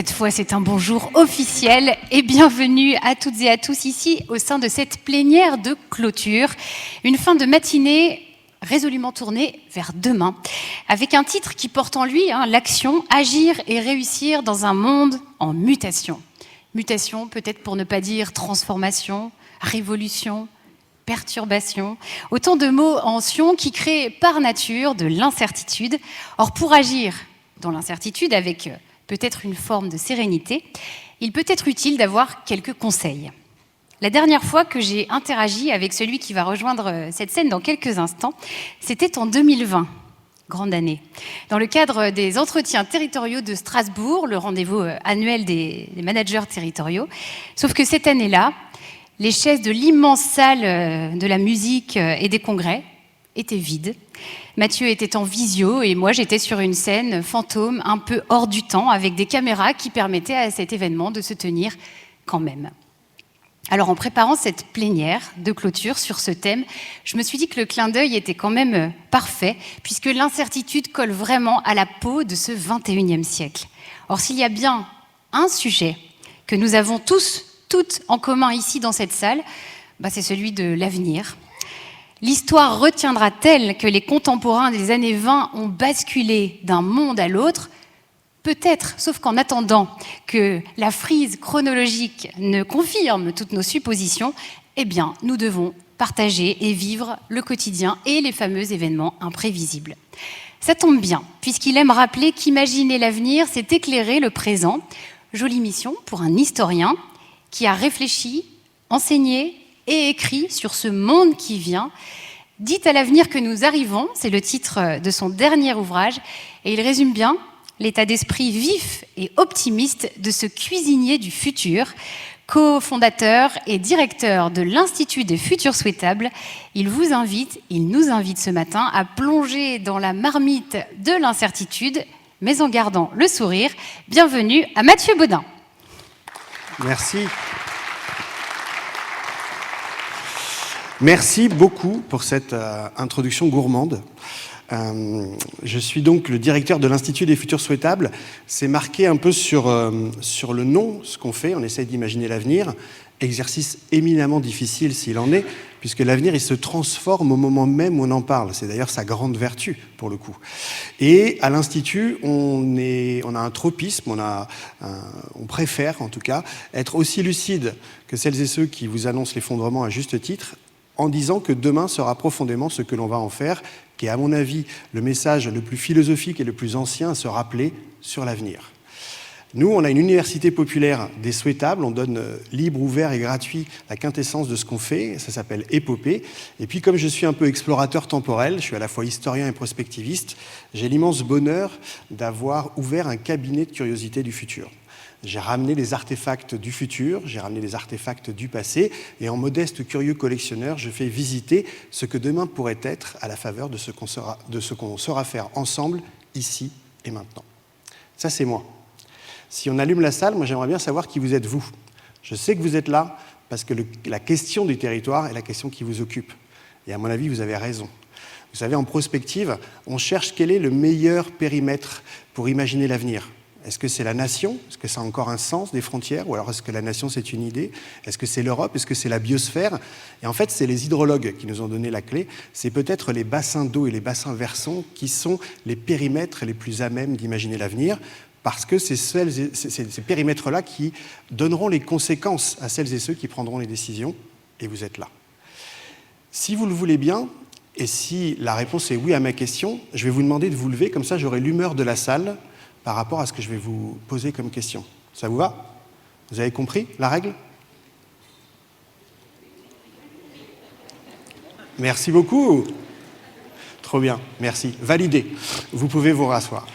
Cette fois, c'est un bonjour officiel et bienvenue à toutes et à tous ici au sein de cette plénière de clôture. Une fin de matinée résolument tournée vers demain, avec un titre qui porte en lui l'action, agir et réussir dans un monde en mutation. Mutation, peut-être pour ne pas dire transformation, révolution, perturbation, autant de mots en sion qui créent par nature de l'incertitude. Or, pour agir dans l'incertitude avec peut-être une forme de sérénité, il peut être utile d'avoir quelques conseils. La dernière fois que j'ai interagi avec celui qui va rejoindre cette scène dans quelques instants, c'était en 2020, grande année. Dans le cadre des entretiens territoriaux de Strasbourg, le rendez-vous annuel des managers territoriaux. Sauf que cette année-là, les chaises de l'immense salle de la musique et des congrès étaient vides. Mathieu était en visio et moi j'étais sur une scène fantôme un peu hors du temps avec des caméras qui permettaient à cet événement de se tenir quand même. Alors en préparant cette plénière de clôture sur ce thème, je me suis dit que le clin d'œil était quand même parfait puisque l'incertitude colle vraiment à la peau de ce 21e siècle. Or s'il y a bien un sujet que nous avons toutes en commun ici dans cette salle, c'est celui de l'avenir. L'histoire retiendra-t-elle que les contemporains des années 20 ont basculé d'un monde à l'autre ? Peut-être, sauf qu'en attendant que la frise chronologique ne confirme toutes nos suppositions, nous devons partager et vivre le quotidien et les fameux événements imprévisibles. Ça tombe bien, puisqu'il aime rappeler qu'imaginer l'avenir, c'est éclairer le présent. Jolie mission pour un historien qui a réfléchi, enseigné et écrit sur ce monde qui vient. Dites à l'avenir que nous arrivons, c'est le titre de son dernier ouvrage, et il résume bien l'état d'esprit vif et optimiste de ce cuisinier du futur, cofondateur et directeur de l'Institut des futurs souhaitables. Il nous invite ce matin à plonger dans la marmite de l'incertitude, mais en gardant le sourire. Bienvenue à Mathieu Baudin. Merci. Merci beaucoup pour cette introduction gourmande. Je suis donc le directeur de l'Institut des futurs souhaitables. C'est marqué un peu sur le nom, ce qu'on fait. On essaye d'imaginer l'avenir. Exercice éminemment difficile s'il en est, puisque l'avenir, il se transforme au moment même où on en parle. C'est d'ailleurs sa grande vertu, pour le coup. Et à l'Institut, on a un tropisme, on préfère en tout cas être aussi lucide que celles et ceux qui vous annoncent l'effondrement à juste titre, en disant que demain sera profondément ce que l'on va en faire, qui est à mon avis le message le plus philosophique et le plus ancien à se rappeler sur l'avenir. Nous, on a une université populaire des souhaitables, on donne libre, ouvert et gratuit la quintessence de ce qu'on fait, ça s'appelle Épopée. Et puis comme je suis un peu explorateur temporel, je suis à la fois historien et prospectiviste, j'ai l'immense bonheur d'avoir ouvert un cabinet de curiosité du futur. J'ai ramené les artefacts du futur, j'ai ramené les artefacts du passé, et en modeste curieux collectionneur, je fais visiter ce que demain pourrait être à la faveur de ce qu'on saura faire ensemble, ici et maintenant. Ça, c'est moi. Si on allume la salle, moi j'aimerais bien savoir qui vous êtes vous. Je sais que vous êtes là parce que la question du territoire est la question qui vous occupe. Et à mon avis, vous avez raison. Vous savez, en prospective, on cherche quel est le meilleur périmètre pour imaginer l'avenir. Est-ce que c'est la nation ? Est-ce que ça a encore un sens, des frontières ? Ou alors est-ce que la nation, c'est une idée ? Est-ce que c'est l'Europe ? Est-ce que c'est la biosphère ? Et en fait, c'est les hydrologues qui nous ont donné la clé. C'est peut-être les bassins d'eau et les bassins versants qui sont les périmètres les plus à même d'imaginer l'avenir, parce que c'est ces périmètres-là qui donneront les conséquences à celles et ceux qui prendront les décisions, et vous êtes là. Si vous le voulez bien, et si la réponse est oui à ma question, je vais vous demander de vous lever, comme ça j'aurai l'humeur de la salle par rapport à ce que je vais vous poser comme question. Ça vous va ? Vous avez compris la règle ? Merci beaucoup. Trop bien, merci. Validé. Vous pouvez vous rasseoir.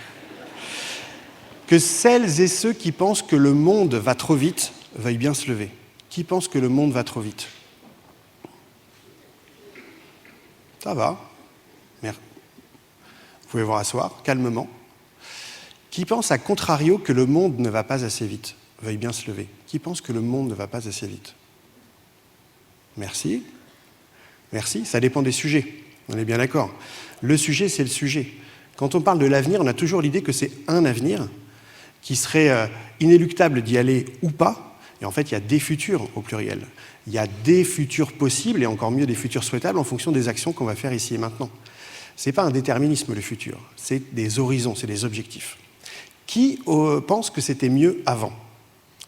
Que celles et ceux qui pensent que le monde va trop vite veuillent bien se lever. Qui pense que le monde va trop vite ? Ça va. Merci. Vous pouvez vous rasseoir calmement. Qui pense à contrario que le monde ne va pas assez vite veuille bien se lever. Qui pense que le monde ne va pas assez vite ? Merci. Merci. Ça dépend des sujets. On est bien d'accord. Le sujet, c'est le sujet. Quand on parle de l'avenir, on a toujours l'idée que c'est un avenir qui serait inéluctable d'y aller ou pas. Et en fait, il y a des futurs au pluriel. Il y a des futurs possibles, et encore mieux des futurs souhaitables, en fonction des actions qu'on va faire ici et maintenant. Ce n'est pas un déterminisme, le futur. C'est des horizons, c'est des objectifs. Qui pense que c'était mieux avant?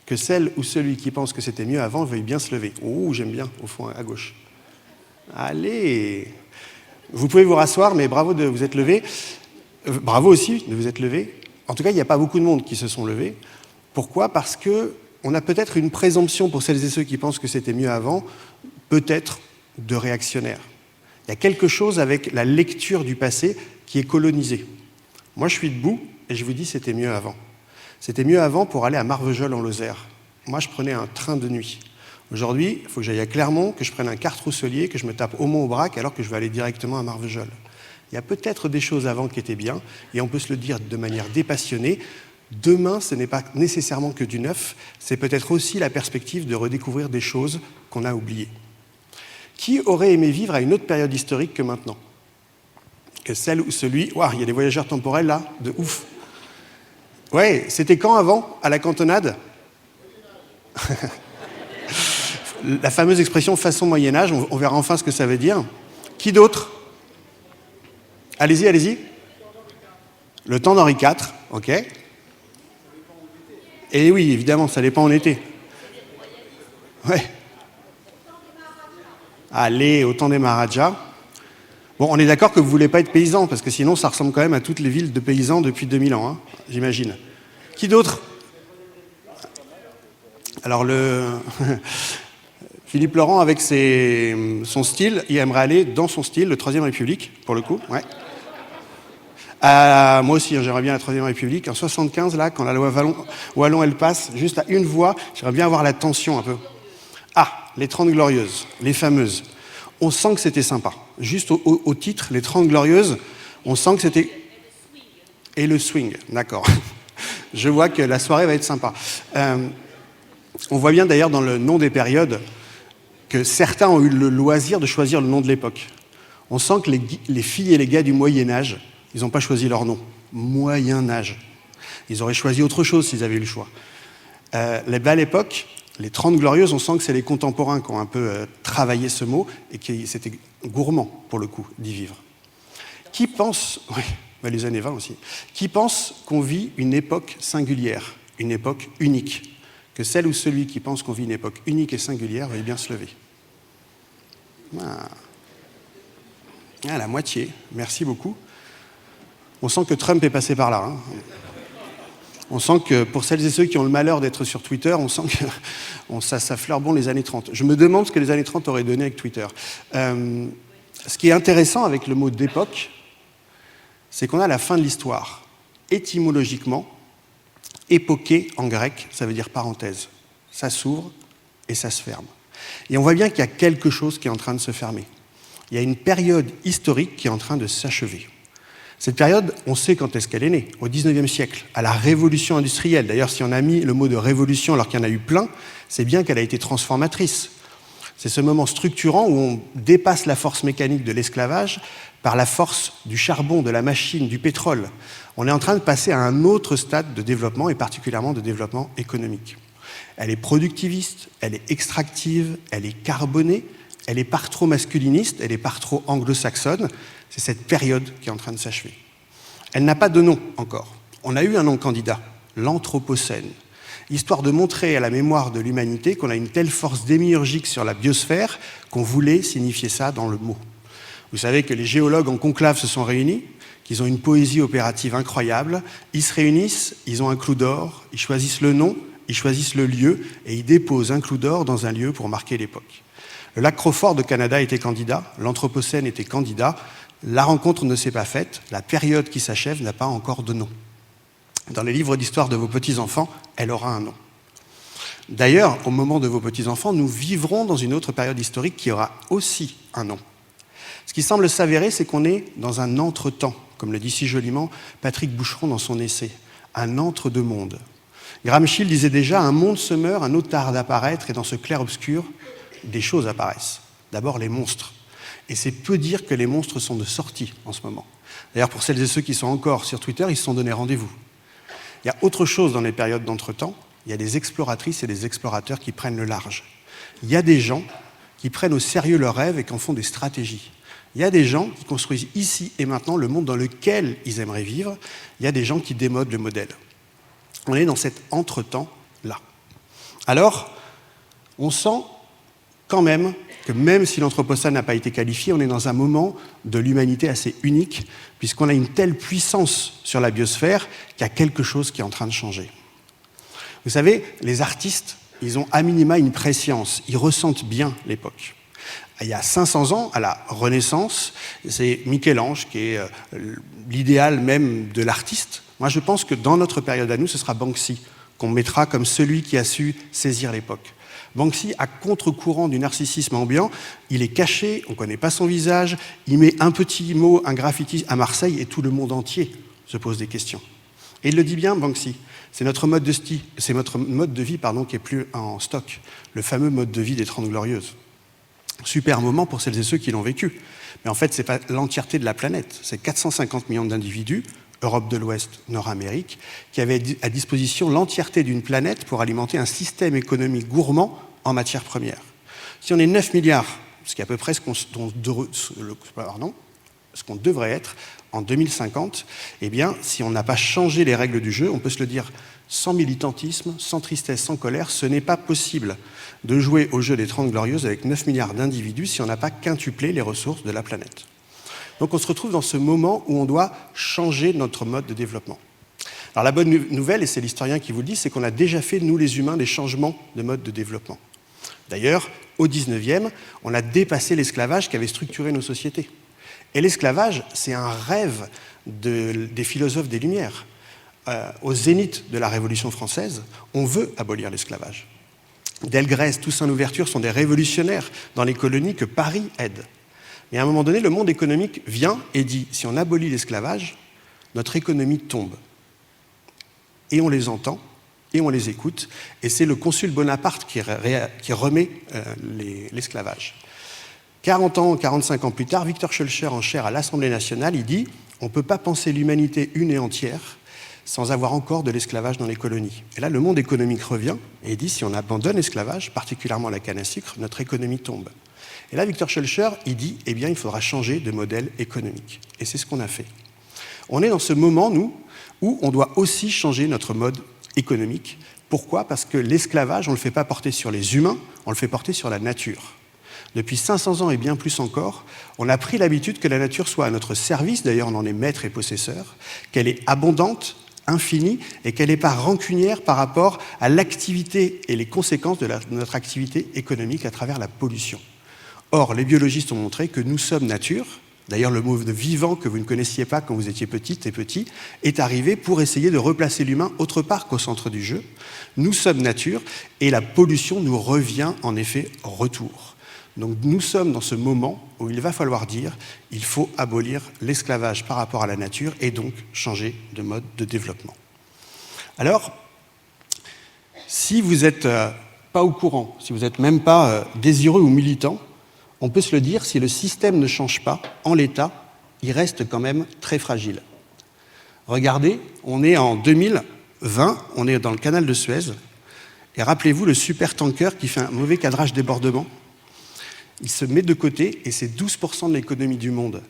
Que celle ou celui qui pense que c'était mieux avant veuille bien se lever. Oh, j'aime bien, au fond, à gauche. Allez! Vous pouvez vous rasseoir, mais bravo de vous être levé. Bravo aussi de vous être levé. En tout cas, il n'y a pas beaucoup de monde qui se sont levés. Pourquoi? Parce qu'on a peut-être une présomption pour celles et ceux qui pensent que c'était mieux avant, peut-être de réactionnaire. Il y a quelque chose avec la lecture du passé qui est colonisé. Moi, je suis debout et je vous dis c'était mieux avant. C'était mieux avant pour aller à Marvejols en Lozère. Moi, je prenais un train de nuit. Aujourd'hui, il faut que j'aille à Clermont, que je prenne un Carte-Rousselier, que je me tape Aumont-Aubrac alors que je vais aller directement à Marvejols. Il y a peut-être des choses avant qui étaient bien, et on peut se le dire de manière dépassionnée. Demain, ce n'est pas nécessairement que du neuf, c'est peut-être aussi la perspective de redécouvrir des choses qu'on a oubliées. Qui aurait aimé vivre à une autre période historique que maintenant? Que celle ou celui... Ouah, il y a des voyageurs temporels là, de ouf. Ouais, c'était quand avant, à la cantonade? La fameuse expression façon Moyen-Âge, on verra enfin ce que ça veut dire. Qui d'autre? Allez-y, allez-y. Le temps d'Henri IV, ok. Et oui, évidemment, ça dépend en été. Ouais. Allez, au temps des Maharajas. Bon, on est d'accord que vous ne voulez pas être paysan, parce que sinon, ça ressemble quand même à toutes les villes de paysans depuis 2000 ans, hein, j'imagine. Qui d'autre? Alors, Philippe Laurent, avec son style, il aimerait aller dans son style, le Troisième République, pour le coup. Ouais. Moi aussi, j'aimerais bien la Troisième République. En 75, là, quand la loi Wallon, elle passe, juste à une voix, j'aimerais bien avoir la tension un peu. Ah, les 30 Glorieuses, les fameuses. On sent que c'était sympa. Juste au titre, les 30 Glorieuses, on sent que c'était... Et le swing, d'accord. Je vois que la soirée va être sympa. On voit bien d'ailleurs dans le nom des périodes que certains ont eu le loisir de choisir le nom de l'époque. On sent que les filles et les gars du Moyen-Âge, ils n'ont pas choisi leur nom. Moyen-Âge. Ils auraient choisi autre chose s'ils avaient eu le choix. Les belles époques, les 30 Glorieuses, on sent que c'est les contemporains qui ont un peu travaillé ce mot et que c'était gourmand, pour le coup, d'y vivre. Qui pense... Oui, les années 20 aussi. Qui pense qu'on vit une époque singulière, une époque unique? Que celle ou celui qui pense qu'on vit une époque unique et singulière veuille bien se lever. Ah, la moitié. Merci beaucoup. On sent que Trump est passé par là. Hein. On sent que pour celles et ceux qui ont le malheur d'être sur Twitter, on sent que ça fleure bon les années 30. Je me demande ce que les années 30 auraient donné avec Twitter. Ce qui est intéressant avec le mot d'époque, c'est qu'on a la fin de l'histoire. Étymologiquement, époqué en grec, ça veut dire parenthèse. Ça s'ouvre et ça se ferme. Et on voit bien qu'il y a quelque chose qui est en train de se fermer. Il y a une période historique qui est en train de s'achever. Cette période, on sait quand est-ce qu'elle est née, au XIXe siècle, à la révolution industrielle. D'ailleurs, si on a mis le mot de révolution alors qu'il y en a eu plein, c'est bien qu'elle a été transformatrice. C'est ce moment structurant où on dépasse la force mécanique de l'esclavage par la force du charbon, de la machine, du pétrole. On est en train de passer à un autre stade de développement, et particulièrement de développement économique. Elle est productiviste, elle est extractive, elle est carbonée, elle est par trop masculiniste, elle est par trop anglo-saxonne. C'est cette période qui est en train de s'achever. Elle n'a pas de nom encore. On a eu un nom candidat, l'Anthropocène, histoire de montrer à la mémoire de l'humanité qu'on a une telle force démiurgique sur la biosphère qu'on voulait signifier ça dans le mot. Vous savez que les géologues en conclave se sont réunis, qu'ils ont une poésie opérative incroyable. Ils se réunissent, ils ont un clou d'or, ils choisissent le nom, ils choisissent le lieu et ils déposent un clou d'or dans un lieu pour marquer l'époque. Le lac Crawford de Canada était candidat, l'Anthropocène était candidat. La rencontre ne s'est pas faite, la période qui s'achève n'a pas encore de nom. Dans les livres d'histoire de vos petits-enfants, elle aura un nom. D'ailleurs, au moment de vos petits-enfants, nous vivrons dans une autre période historique qui aura aussi un nom. Ce qui semble s'avérer, c'est qu'on est dans un entre-temps, comme le dit si joliment Patrick Boucheron dans son essai, un entre-deux-mondes. Gramsci disait déjà, un monde se meurt, un autre tarde d'apparaître, et dans ce clair-obscur, des choses apparaissent. D'abord les monstres. Et c'est peu dire que les monstres sont de sortie en ce moment. D'ailleurs, pour celles et ceux qui sont encore sur Twitter, ils se sont donné rendez-vous. il y a autre chose dans les périodes d'entretemps. Il y a des exploratrices et des explorateurs qui prennent le large. Il y a des gens qui prennent au sérieux leurs rêves et qui en font des stratégies. Il y a des gens qui construisent ici et maintenant le monde dans lequel ils aimeraient vivre. Il y a des gens qui démodent le modèle. On est dans cet entretemps-là. Alors, on sent quand même que même si l'Anthropocène n'a pas été qualifié, on est dans un moment de l'humanité assez unique, puisqu'on a une telle puissance sur la biosphère qu'il y a quelque chose qui est en train de changer. Vous savez, les artistes, ils ont à minima une prescience, ils ressentent bien l'époque. Il y a 500 ans, à la Renaissance, c'est Michel-Ange qui est l'idéal même de l'artiste. Moi, je pense que dans notre période à nous, ce sera Banksy, qu'on mettra comme celui qui a su saisir l'époque. Banksy, à contre-courant du narcissisme ambiant, il est caché, on ne connaît pas son visage, il met un petit mot, un graffiti à Marseille et tout le monde entier se pose des questions. Et il le dit bien, Banksy, c'est notre mode de vie qui est plus en stock, le fameux mode de vie des 30 Glorieuses. Super moment pour celles et ceux qui l'ont vécu. Mais en fait, ce n'est pas l'entièreté de la planète, c'est 450 millions d'individus, Europe de l'Ouest, Nord-Amérique, qui avaient à disposition l'entièreté d'une planète pour alimenter un système économique gourmand en matières premières. Si on est 9 milliards, ce qui est à peu près ce qu'on devrait être en 2050, eh bien, si on n'a pas changé les règles du jeu, on peut se le dire sans militantisme, sans tristesse, sans colère, ce n'est pas possible de jouer au jeu des 30 Glorieuses avec 9 milliards d'individus si on n'a pas quintuplé les ressources de la planète. Donc on se retrouve dans ce moment où on doit changer notre mode de développement. Alors la bonne nouvelle, et c'est l'historien qui vous le dit, c'est qu'on a déjà fait, nous les humains, des changements de mode de développement. D'ailleurs, au 19e, on a dépassé l'esclavage qui avait structuré nos sociétés. Et l'esclavage, c'est un rêve des philosophes des Lumières. Au zénith de la Révolution française, on veut abolir l'esclavage. Delgrès, Toussaint Louverture sont des révolutionnaires dans les colonies que Paris aide. Mais à un moment donné, le monde économique vient et dit « si on abolit l'esclavage, notre économie tombe ». Et on les entend, et on les écoute, et c'est le consul Bonaparte qui remet l'esclavage. 40 ans, 45 ans plus tard, Victor Schœlcher, en chaire à l'Assemblée nationale, il dit « on ne peut pas penser l'humanité une et entière sans avoir encore de l'esclavage dans les colonies ». Et là, le monde économique revient et dit « si on abandonne l'esclavage, particulièrement la canne à sucre, notre économie tombe ». Et là, Victor Schœlcher, il dit « eh bien, il faudra changer de modèle économique ». Et c'est ce qu'on a fait. On est dans ce moment, nous, où on doit aussi changer notre mode économique. Pourquoi ? Parce que l'esclavage, on ne le fait pas porter sur les humains, on le fait porter sur la nature. Depuis 500 ans et bien plus encore, on a pris l'habitude que la nature soit à notre service, d'ailleurs on en est maître et possesseur, qu'elle est abondante, infinie, et qu'elle n'est pas rancunière par rapport à l'activité et les conséquences de notre activité économique à travers la pollution. Or, les biologistes ont montré que nous sommes nature. D'ailleurs, le mot de vivant que vous ne connaissiez pas quand vous étiez petite et petit est arrivé pour essayer de replacer l'humain autre part qu'au centre du jeu. Nous sommes nature et la pollution nous revient en effet retour. Donc nous sommes dans ce moment où il va falloir dire il faut abolir l'esclavage par rapport à la nature et donc changer de mode de développement. Alors, si vous n'êtes pas au courant, si vous n'êtes même pas désireux ou militant, on peut se le dire, si le système ne change pas, en l'état, il reste quand même très fragile. Regardez, on est en 2020, on est dans le canal de Suez, et rappelez-vous le supertanker qui fait un mauvais cadrage débordement, il se met de côté, et c'est 12% de l'économie du monde,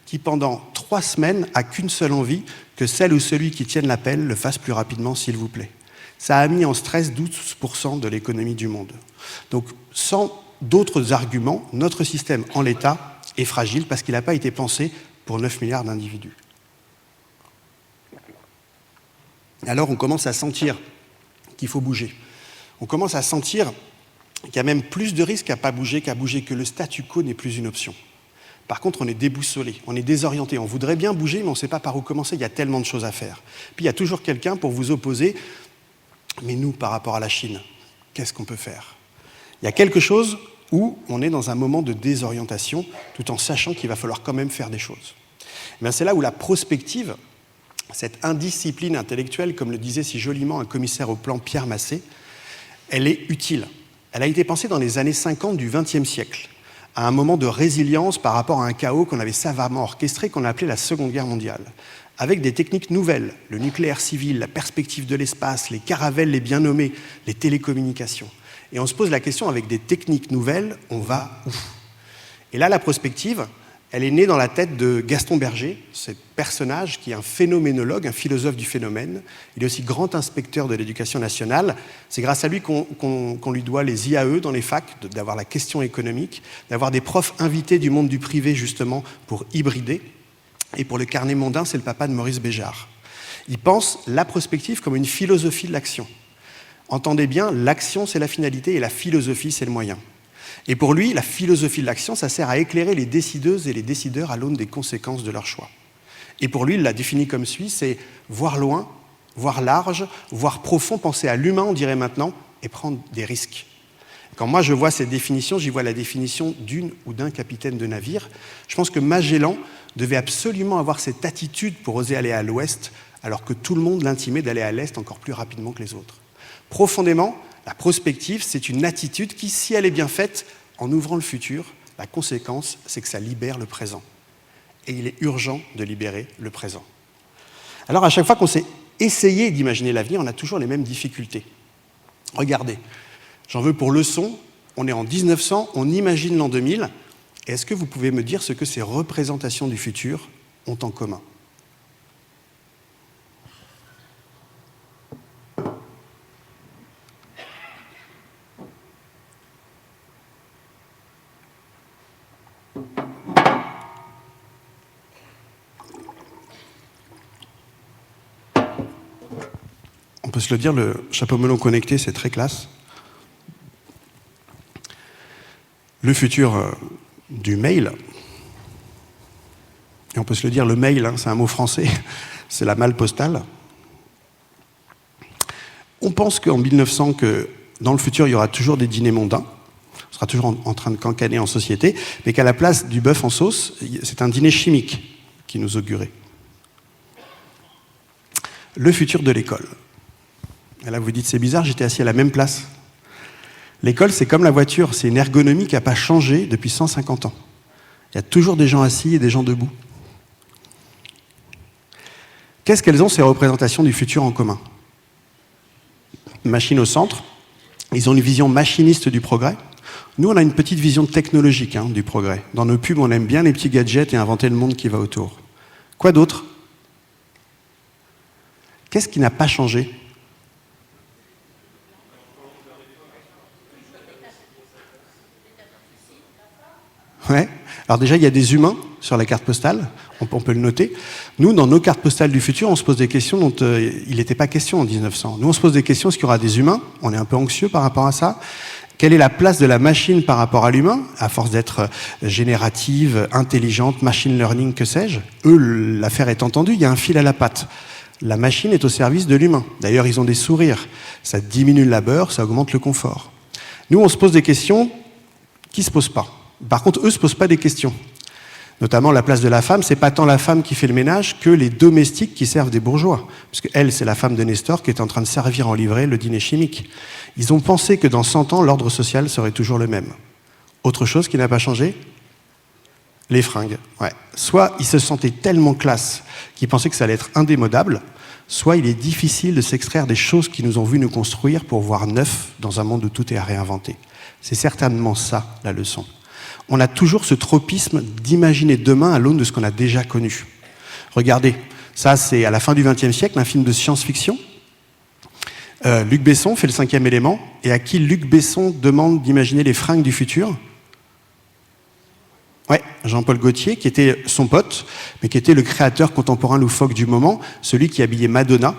qui pendant 3 semaines n'a qu'une seule envie, que celle ou celui qui tienne l'appel le fasse plus rapidement, s'il vous plaît. Ça a mis en stress 12% de l'économie du monde. Donc, sans d'autres arguments, notre système en l'état est fragile parce qu'il n'a pas été pensé pour 9 milliards d'individus. Alors on commence à sentir qu'il faut bouger. On commence à sentir qu'il y a même plus de risques à pas bouger qu'à bouger, que le statu quo n'est plus une option. Par contre, on est déboussolé, on est désorienté, on voudrait bien bouger, mais on ne sait pas par où commencer, il y a tellement de choses à faire. Puis il y a toujours quelqu'un pour vous opposer, mais nous, par rapport à la Chine, qu'est-ce qu'on peut faire ? Il y a quelque chose où on est dans un moment de désorientation, tout en sachant qu'il va falloir quand même faire des choses. Et bien c'est là où la prospective, cette indiscipline intellectuelle, comme le disait si joliment un commissaire au plan Pierre Massé, elle est utile. Elle a été pensée dans les années 50 du XXe siècle, à un moment de résilience par rapport à un chaos qu'on avait savamment orchestré, qu'on a appelé la Seconde Guerre mondiale. avec des techniques nouvelles, le nucléaire civil, la perspective de l'espace, les caravelles, les bien nommés, les télécommunications. Et on se pose la question, avec des techniques nouvelles, on va où? Et là, la prospective, elle est née dans la tête de Gaston Berger, ce personnage qui est un phénoménologue, un philosophe du phénomène. Il est aussi grand inspecteur de l'éducation nationale. C'est grâce à lui qu'on lui doit les IAE dans les facs, d'avoir la question économique, d'avoir des profs invités du monde du privé justement pour hybrider. Et pour le carnet mondain, c'est le papa de Maurice Béjart. Il pense la prospective comme une philosophie de l'action. Entendez bien, l'action c'est la finalité et la philosophie c'est le moyen. Et pour lui, la philosophie de l'action, ça sert à éclairer les décideuses et les décideurs à l'aune des conséquences de leurs choix. Et pour lui, il l'a défini comme suit, c'est voir loin, voir large, voir profond, penser à l'humain, on dirait maintenant, et prendre des risques. Quand moi je vois cette définition, j'y vois la définition d'une ou d'un capitaine de navire. Je pense que Magellan devait absolument avoir cette attitude pour oser aller à l'ouest, alors que tout le monde l'intimait d'aller à l'est encore plus rapidement que les autres. Profondément, la prospective, c'est une attitude qui, si elle est bien faite, en ouvrant le futur, la conséquence, c'est que ça libère le présent. Et il est urgent de libérer le présent. Alors, à chaque fois qu'on s'est essayé d'imaginer l'avenir, on a toujours les mêmes difficultés. Regardez, j'en veux pour leçon, on est en 1900, on imagine l'an 2000. Est-ce que vous pouvez me dire ce que ces représentations du futur ont en commun ? On peut se le dire, le chapeau melon connecté, c'est très classe. Le futur du mail, et on peut se le dire, le mail, c'est un mot français, c'est la malle postale. On pense qu'en 1900, que dans le futur, il y aura toujours des dîners mondains, on sera toujours en train de cancaner en société, mais qu'à la place du bœuf en sauce, c'est un dîner chimique qui nous augurait. Le futur de l'école. Et là, vous vous dites, c'est bizarre, j'étais assis à la même place. L'école, c'est comme la voiture, c'est une ergonomie qui n'a pas changé depuis 150 ans. Il y a toujours des gens assis et des gens debout. Qu'est-ce qu'elles ont, ces représentations du futur en commun? Machine au centre, ils ont une vision machiniste du progrès. Nous, on a une petite vision technologique du progrès. Dans nos pubs, on aime bien les petits gadgets et inventer le monde qui va autour. Quoi d'autre? Qu'est-ce qui n'a pas changé? Ouais. Alors déjà, il y a des humains sur la carte postale, on peut le noter. Nous, dans nos cartes postales du futur, on se pose des questions dont il n'était pas question en 1900. Nous, on se pose des questions, est-ce qu'il y aura des humains? On est un peu anxieux par rapport à ça. Quelle est la place de la machine par rapport à l'humain, à force d'être générative, intelligente, machine learning, que sais-je? Eux, l'affaire est entendue, il y a un fil à la patte. La machine est au service de l'humain. D'ailleurs, ils ont des sourires. Ça diminue le labeur, ça augmente le confort. Nous, on se pose des questions qui ne se posent pas. Par contre, eux ne se posent pas des questions. Notamment la place de la femme, c'est pas tant la femme qui fait le ménage que les domestiques qui servent des bourgeois. Parce qu'elle, c'est la femme de Nestor qui est en train de servir en livrée le dîner chimique. Ils ont pensé que dans 100 ans, l'ordre social serait toujours le même. Autre chose qui n'a pas changé? Les fringues. Ouais. Soit ils se sentaient tellement classe qu'ils pensaient que ça allait être indémodable, soit il est difficile de s'extraire des choses qui nous ont vu nous construire pour voir neuf dans un monde où tout est à réinventer. C'est certainement ça, la leçon. On a toujours ce tropisme d'imaginer demain à l'aune de ce qu'on a déjà connu. Regardez, ça c'est à la fin du XXe siècle, un film de science-fiction. Luc Besson fait le 5e élément, et à qui Luc Besson demande d'imaginer les fringues du futur? Ouais, Jean-Paul Gaultier, qui était son pote, mais qui était le créateur contemporain loufoque du moment, celui qui habillait Madonna.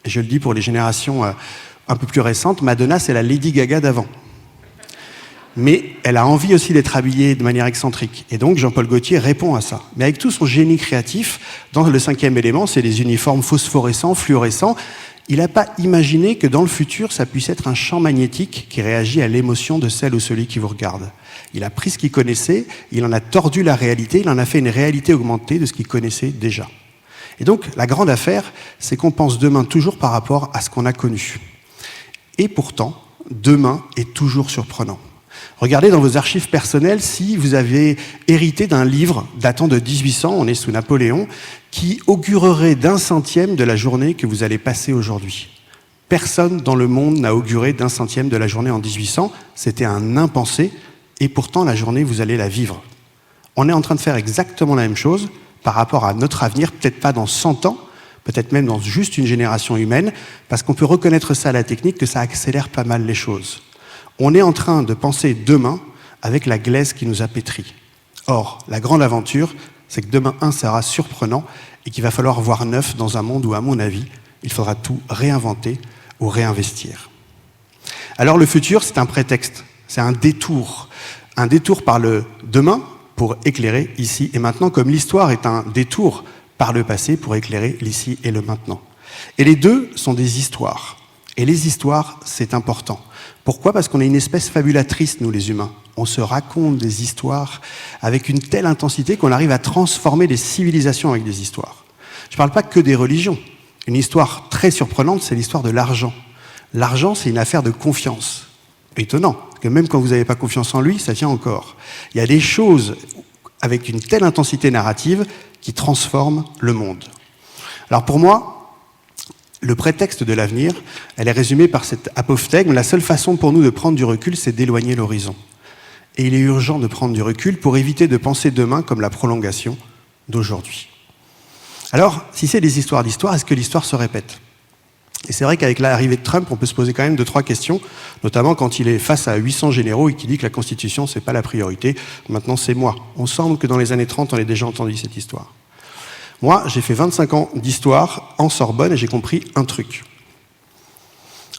Et je le dis pour les générations un peu plus récentes, Madonna c'est la Lady Gaga d'avant. Mais elle a envie aussi d'être habillée de manière excentrique. Et donc Jean-Paul Gaultier répond à ça. Mais avec tout son génie créatif, dans le 5e élément, c'est les uniformes phosphorescents, fluorescents. Il n'a pas imaginé que dans le futur, ça puisse être un champ magnétique qui réagit à l'émotion de celle ou celui qui vous regarde. Il a pris ce qu'il connaissait, il en a tordu la réalité, il en a fait une réalité augmentée de ce qu'il connaissait déjà. Et donc, la grande affaire, c'est qu'on pense demain toujours par rapport à ce qu'on a connu. Et pourtant, demain est toujours surprenant. Regardez dans vos archives personnelles si vous avez hérité d'un livre datant de 1800, on est sous Napoléon, qui augurerait d'un centième de la journée que vous allez passer aujourd'hui. Personne dans le monde n'a auguré d'un centième de la journée en 1800, c'était un impensé, et pourtant la journée, vous allez la vivre. On est en train de faire exactement la même chose par rapport à notre avenir, peut-être pas dans 100 ans, peut-être même dans juste une génération humaine, parce qu'on peut reconnaître ça à la technique, que ça accélère pas mal les choses. On est en train de penser demain avec la glaise qui nous a pétris. Or, la grande aventure, c'est que demain, sera surprenant et qu'il va falloir voir neuf dans un monde où, à mon avis, il faudra tout réinventer ou réinvestir. Alors le futur, c'est un prétexte, c'est un détour par le demain pour éclairer ici et maintenant, comme l'histoire est un détour par le passé pour éclairer l'ici et le maintenant. Et les deux sont des histoires. Et les histoires, c'est important. Pourquoi ? Parce qu'on est une espèce fabulatrice, nous les humains. On se raconte des histoires avec une telle intensité qu'on arrive à transformer des civilisations avec des histoires. Je ne parle pas que des religions. Une histoire très surprenante, c'est l'histoire de l'argent. L'argent, c'est une affaire de confiance. Étonnant, parce que même quand vous n'avez pas confiance en lui, ça tient encore. Il y a des choses avec une telle intensité narrative qui transforment le monde. Alors pour moi, le prétexte de l'avenir, elle est résumée par cet apophthegme. La seule façon pour nous de prendre du recul, c'est d'éloigner l'horizon. Et il est urgent de prendre du recul pour éviter de penser demain comme la prolongation d'aujourd'hui. Alors, si c'est des histoires d'histoire, est-ce que l'histoire se répète ? Et c'est vrai qu'avec l'arrivée de Trump, on peut se poser quand même 2-3 questions, notamment quand il est face à 800 généraux et qu'il dit que la Constitution, c'est pas la priorité, maintenant c'est moi. On semble que dans les années 30, on ait déjà entendu cette histoire. Moi, j'ai fait 25 ans d'histoire en Sorbonne et j'ai compris un truc.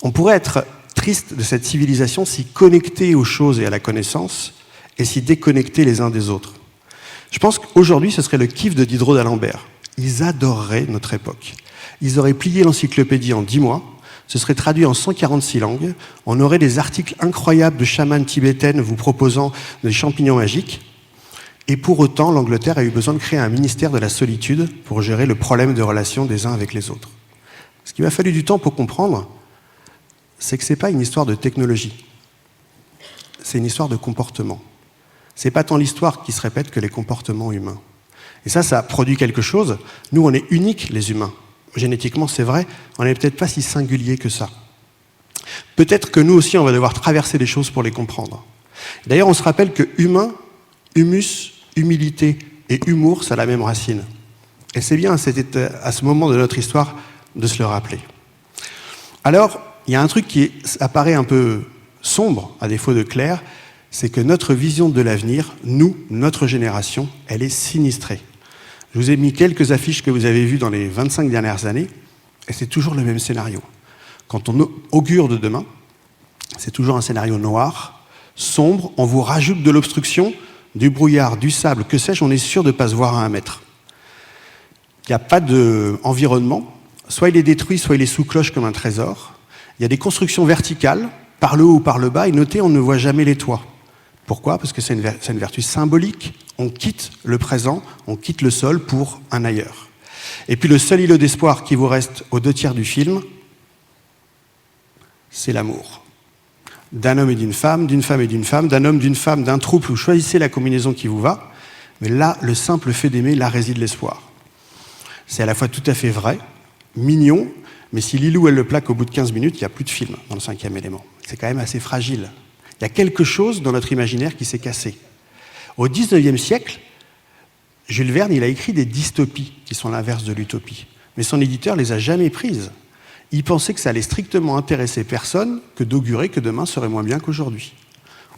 On pourrait être triste de cette civilisation si connectés aux choses et à la connaissance et si déconnectés les uns des autres. Je pense qu'aujourd'hui, ce serait le kiff de Diderot d'Alembert. Ils adoreraient notre époque. Ils auraient plié l'encyclopédie en 10 mois, ce serait traduit en 146 langues, on aurait des articles incroyables de chamanes tibétaines vous proposant des champignons magiques, et pour autant, l'Angleterre a eu besoin de créer un ministère de la solitude pour gérer le problème de relations des uns avec les autres. Ce qu'il m'a fallu du temps pour comprendre, c'est que ce n'est pas une histoire de technologie, c'est une histoire de comportement. Ce n'est pas tant l'histoire qui se répète que les comportements humains. Et ça produit quelque chose. Nous, on est uniques, les humains. Génétiquement, c'est vrai, on n'est peut-être pas si singuliers que ça. Peut-être que nous aussi, on va devoir traverser des choses pour les comprendre. D'ailleurs, on se rappelle que humain, humus, humilité et humour, ça a la même racine. Et c'est bien à ce moment de notre histoire de se le rappeler. Alors, il y a un truc qui apparaît un peu sombre, à défaut de clair, c'est que notre vision de l'avenir, nous, notre génération, elle est sinistrée. Je vous ai mis quelques affiches que vous avez vues dans les 25 dernières années, et c'est toujours le même scénario. Quand on augure de demain, c'est toujours un scénario noir, sombre, on vous rajoute de l'obstruction, du brouillard, du sable, que sais-je, on est sûr de ne pas se voir à 1 mètre. Il n'y a pas d'environnement, soit il est détruit, soit il est sous cloche comme un trésor. Il y a des constructions verticales, par le haut ou par le bas, et notez, on ne voit jamais les toits. Pourquoi ? Parce que c'est une vertu symbolique. On quitte le présent, on quitte le sol pour un ailleurs. Et puis le seul îlot d'espoir qui vous reste aux 2 tiers du film, c'est l'amour. D'un homme et d'une femme et d'une femme, d'un homme, d'une femme, d'un trouble, vous choisissez la combinaison qui vous va, mais là, le simple fait d'aimer, là réside l'espoir. C'est à la fois tout à fait vrai, mignon, mais si Lilou, elle le plaque au bout de 15 minutes, il n'y a plus de film dans le 5e élément. C'est quand même assez fragile. Il y a quelque chose dans notre imaginaire qui s'est cassé. Au XIXe siècle, Jules Verne, il a écrit des dystopies, qui sont l'inverse de l'utopie. Mais son éditeur ne les a jamais prises. Il pensait que ça allait strictement intéresser personne que d'augurer que demain serait moins bien qu'aujourd'hui.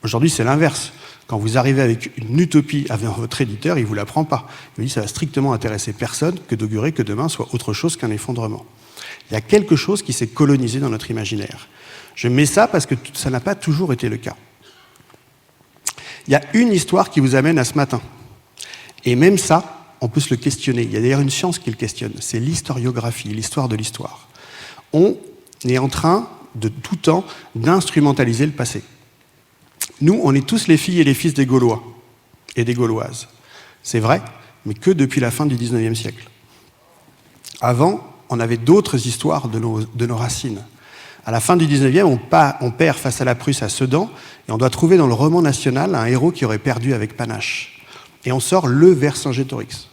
Aujourd'hui, c'est l'inverse. Quand vous arrivez avec une utopie avec votre éditeur, il ne vous la prend pas. Il vous dit que ça va strictement intéresser personne que d'augurer que demain soit autre chose qu'un effondrement. Il y a quelque chose qui s'est colonisé dans notre imaginaire. Je mets ça parce que ça n'a pas toujours été le cas. Il y a une histoire qui vous amène à ce matin. Et même ça, on peut se le questionner. Il y a d'ailleurs une science qui le questionne. C'est l'historiographie, l'histoire de l'histoire. On est en train, de tout temps, d'instrumentaliser le passé. Nous, on est tous les filles et les fils des Gaulois et des Gauloises. C'est vrai, mais que depuis la fin du XIXe siècle. Avant, on avait d'autres histoires de nos racines. À la fin du 19e, on perd face à la Prusse à Sedan, et on doit trouver dans le roman national un héros qui aurait perdu avec panache. Et on sort le Vercingétorix.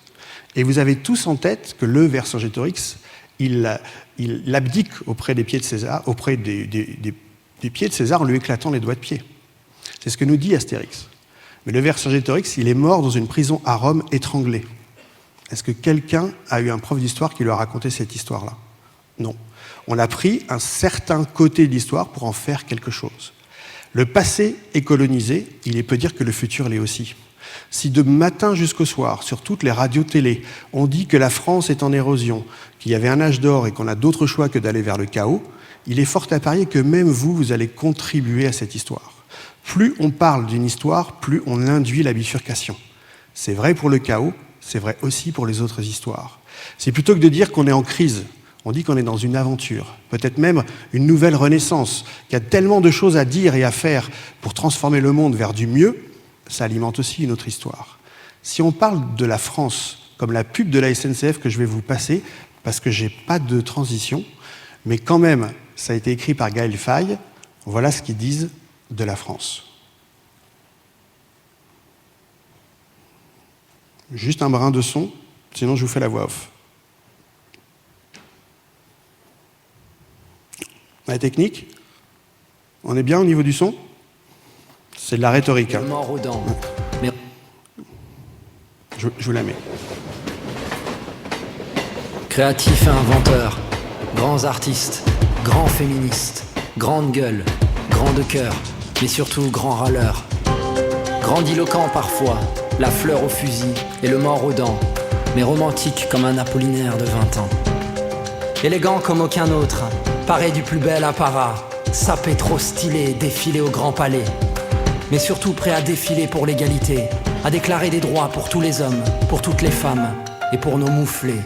Et vous avez tous en tête que le Vercingétorix, il abdique auprès des pieds de César, auprès des pieds de César en lui éclatant les doigts de pied. C'est ce que nous dit Astérix. Mais le Vercingétorix, il est mort dans une prison à Rome, étranglé. Est-ce que quelqu'un a eu un prof d'histoire qui lui a raconté cette histoire-là? Non. On a pris un certain côté de l'histoire pour en faire quelque chose. Le passé est colonisé, il peut dire que le futur l'est aussi. Si de matin jusqu'au soir, sur toutes les radios-télé, on dit que la France est en érosion, qu'il y avait un âge d'or et qu'on a d'autres choix que d'aller vers le chaos, il est fort à parier que même vous allez contribuer à cette histoire. Plus on parle d'une histoire, plus on induit la bifurcation. C'est vrai pour le chaos, c'est vrai aussi pour les autres histoires. C'est plutôt que de dire qu'on est en crise, on dit qu'on est dans une aventure, peut-être même une nouvelle renaissance, qu'il y a tellement de choses à dire et à faire pour transformer le monde vers du mieux, ça alimente aussi une autre histoire. Si on parle de la France comme la pub de la SNCF que je vais vous passer, parce que j'ai pas de transition, mais quand même, ça a été écrit par Gaël Faye, voilà ce qu'ils disent de la France. Juste un brin de son, sinon je vous fais la voix off. La technique, on est bien au niveau du son? C'est de la rhétorique. Hein. Je vous la mets. Créatifs et inventeurs, grands artistes, grands féministes, grande gueule, grande cœur, mais surtout grands râleurs. Grandiloquent parfois, la fleur au fusil et le mort aux dents, mais romantique comme un Apollinaire de 20 ans. Élégant comme aucun autre, paré du plus bel apparat, sapé trop stylé, défilé au Grand Palais. Mais surtout prêt à défiler pour l'égalité, à déclarer des droits pour tous les hommes, pour toutes les femmes et pour nos mouflés.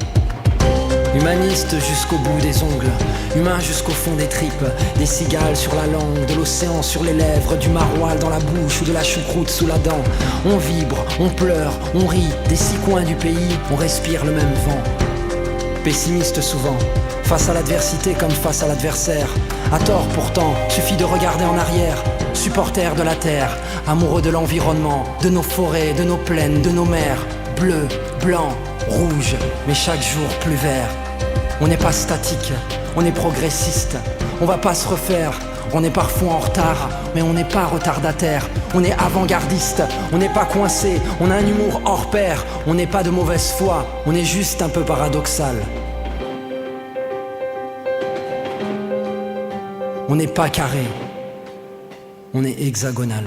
Humaniste jusqu'au bout des ongles, humain jusqu'au fond des tripes, des cigales sur la langue, de l'océan sur les lèvres, du maroilles dans la bouche ou de la choucroute sous la dent. On vibre, on pleure, on rit, des 6 coins du pays, on respire le même vent. Pessimiste souvent, face à l'adversité comme face à l'adversaire. À tort pourtant, suffit de regarder en arrière. Supporter de la terre, amoureux de l'environnement, de nos forêts, de nos plaines, de nos mers. Bleu, blanc, rouge, mais chaque jour plus vert. On n'est pas statique, on est progressiste. On va pas se refaire, on est parfois en retard, mais on n'est pas retardataire. On est avant-gardiste, on n'est pas coincé, on a un humour hors pair. On n'est pas de mauvaise foi, on est juste un peu paradoxal. On n'est pas carré, on est hexagonal.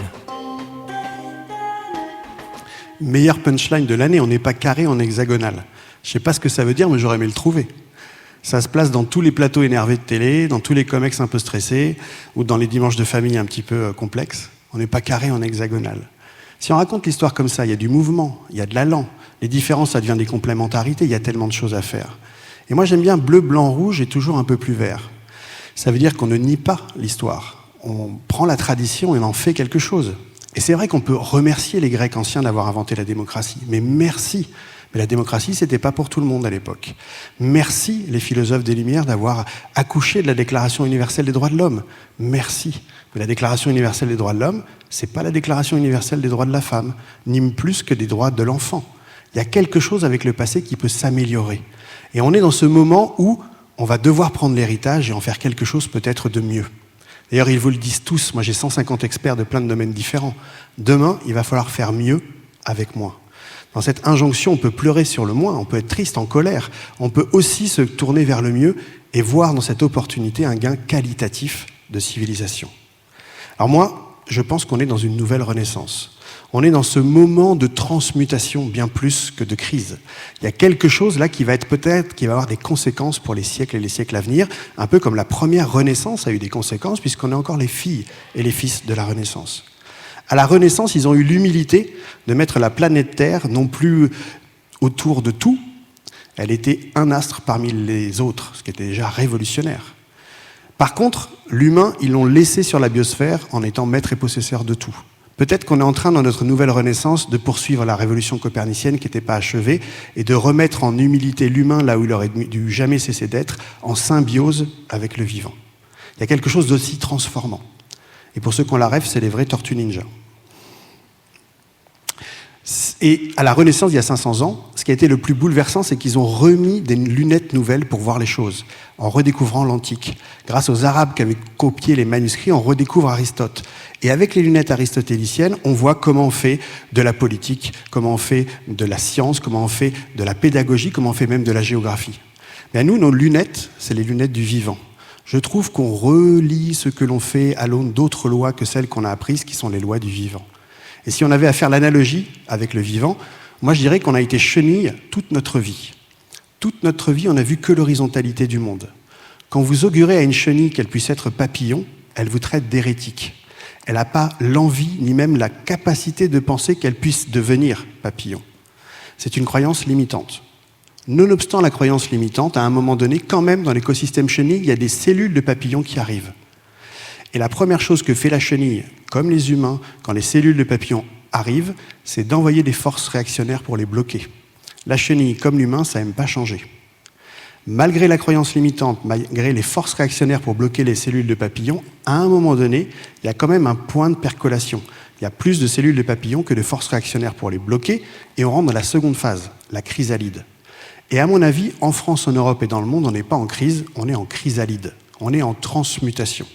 Meilleur punchline de l'année, on n'est pas carré, on est hexagonal. Je sais pas ce que ça veut dire, mais j'aurais aimé le trouver. Ça se place dans tous les plateaux énervés de télé, dans tous les comex un peu stressés, ou dans les dimanches de famille un petit peu complexes. On n'est pas carré, on est hexagonal. Si on raconte l'histoire comme ça, il y a du mouvement, il y a de l'allant. Les différences, ça devient des complémentarités, il y a tellement de choses à faire. Et moi, j'aime bien bleu, blanc, rouge et toujours un peu plus vert. Ça veut dire qu'on ne nie pas l'histoire. On prend la tradition et on en fait quelque chose. Et c'est vrai qu'on peut remercier les Grecs anciens d'avoir inventé la démocratie. Mais merci. Mais la démocratie, c'était pas pour tout le monde à l'époque. Merci les philosophes des Lumières d'avoir accouché de la Déclaration universelle des droits de l'homme. Merci. Mais la Déclaration universelle des droits de l'homme, c'est pas la Déclaration universelle des droits de la femme, ni plus que des droits de l'enfant. Il y a quelque chose avec le passé qui peut s'améliorer. Et on est dans ce moment où on va devoir prendre l'héritage et en faire quelque chose peut-être de mieux. D'ailleurs, ils vous le disent tous, moi j'ai 150 experts de plein de domaines différents. Demain, il va falloir faire mieux avec moins. Dans cette injonction, on peut pleurer sur le moins, on peut être triste, en colère. On peut aussi se tourner vers le mieux et voir dans cette opportunité un gain qualitatif de civilisation. Alors moi, je pense qu'on est dans une nouvelle renaissance. On est dans ce moment de transmutation bien plus que de crise. Il y a quelque chose là qui va être peut-être, qui va avoir des conséquences pour les siècles et les siècles à venir, un peu comme la première Renaissance a eu des conséquences, puisqu'on est encore les filles et les fils de la Renaissance. À la Renaissance, ils ont eu l'humilité de mettre la planète Terre non plus autour de tout, elle était un astre parmi les autres, ce qui était déjà révolutionnaire. Par contre, l'humain, ils l'ont laissé sur la biosphère en étant maître et possesseur de tout. Peut-être qu'on est en train, dans notre nouvelle Renaissance, de poursuivre la révolution copernicienne qui n'était pas achevée et de remettre en humilité l'humain là où il aurait dû jamais cesser d'être, en symbiose avec le vivant. Il y a quelque chose d'aussi transformant. Et pour ceux qui ont la rêve, c'est les vraies tortues ninja. Et à la Renaissance, il y a 500 ans, ce qui a été le plus bouleversant, c'est qu'ils ont remis des lunettes nouvelles pour voir les choses, en redécouvrant l'Antique. Grâce aux Arabes qui avaient copié les manuscrits, on redécouvre Aristote. Et avec les lunettes aristotéliciennes, on voit comment on fait de la politique, comment on fait de la science, comment on fait de la pédagogie, comment on fait même de la géographie. Mais à nous, nos lunettes, c'est les lunettes du vivant. Je trouve qu'on relie ce que l'on fait à l'aune d'autres lois que celles qu'on a apprises, qui sont les lois du vivant. Et si on avait à faire l'analogie avec le vivant, moi je dirais qu'on a été chenille toute notre vie. Toute notre vie, on n'a vu que l'horizontalité du monde. Quand vous augurez à une chenille qu'elle puisse être papillon, elle vous traite d'hérétique. Elle n'a pas l'envie, ni même la capacité de penser qu'elle puisse devenir papillon. C'est une croyance limitante. Nonobstant la croyance limitante, à un moment donné, quand même, dans l'écosystème chenille, il y a des cellules de papillons qui arrivent. Et la première chose que fait la chenille, comme les humains, quand les cellules de papillons arrivent, c'est d'envoyer des forces réactionnaires pour les bloquer. La chenille, comme l'humain, ça n'aime pas changer. Malgré la croyance limitante, malgré les forces réactionnaires pour bloquer les cellules de papillons, à un moment donné, il y a quand même un point de percolation. Il y a plus de cellules de papillons que de forces réactionnaires pour les bloquer, et on rentre dans la seconde phase, la chrysalide. Et à mon avis, en France, en Europe et dans le monde, on n'est pas en crise, on est en chrysalide. On est en transmutation.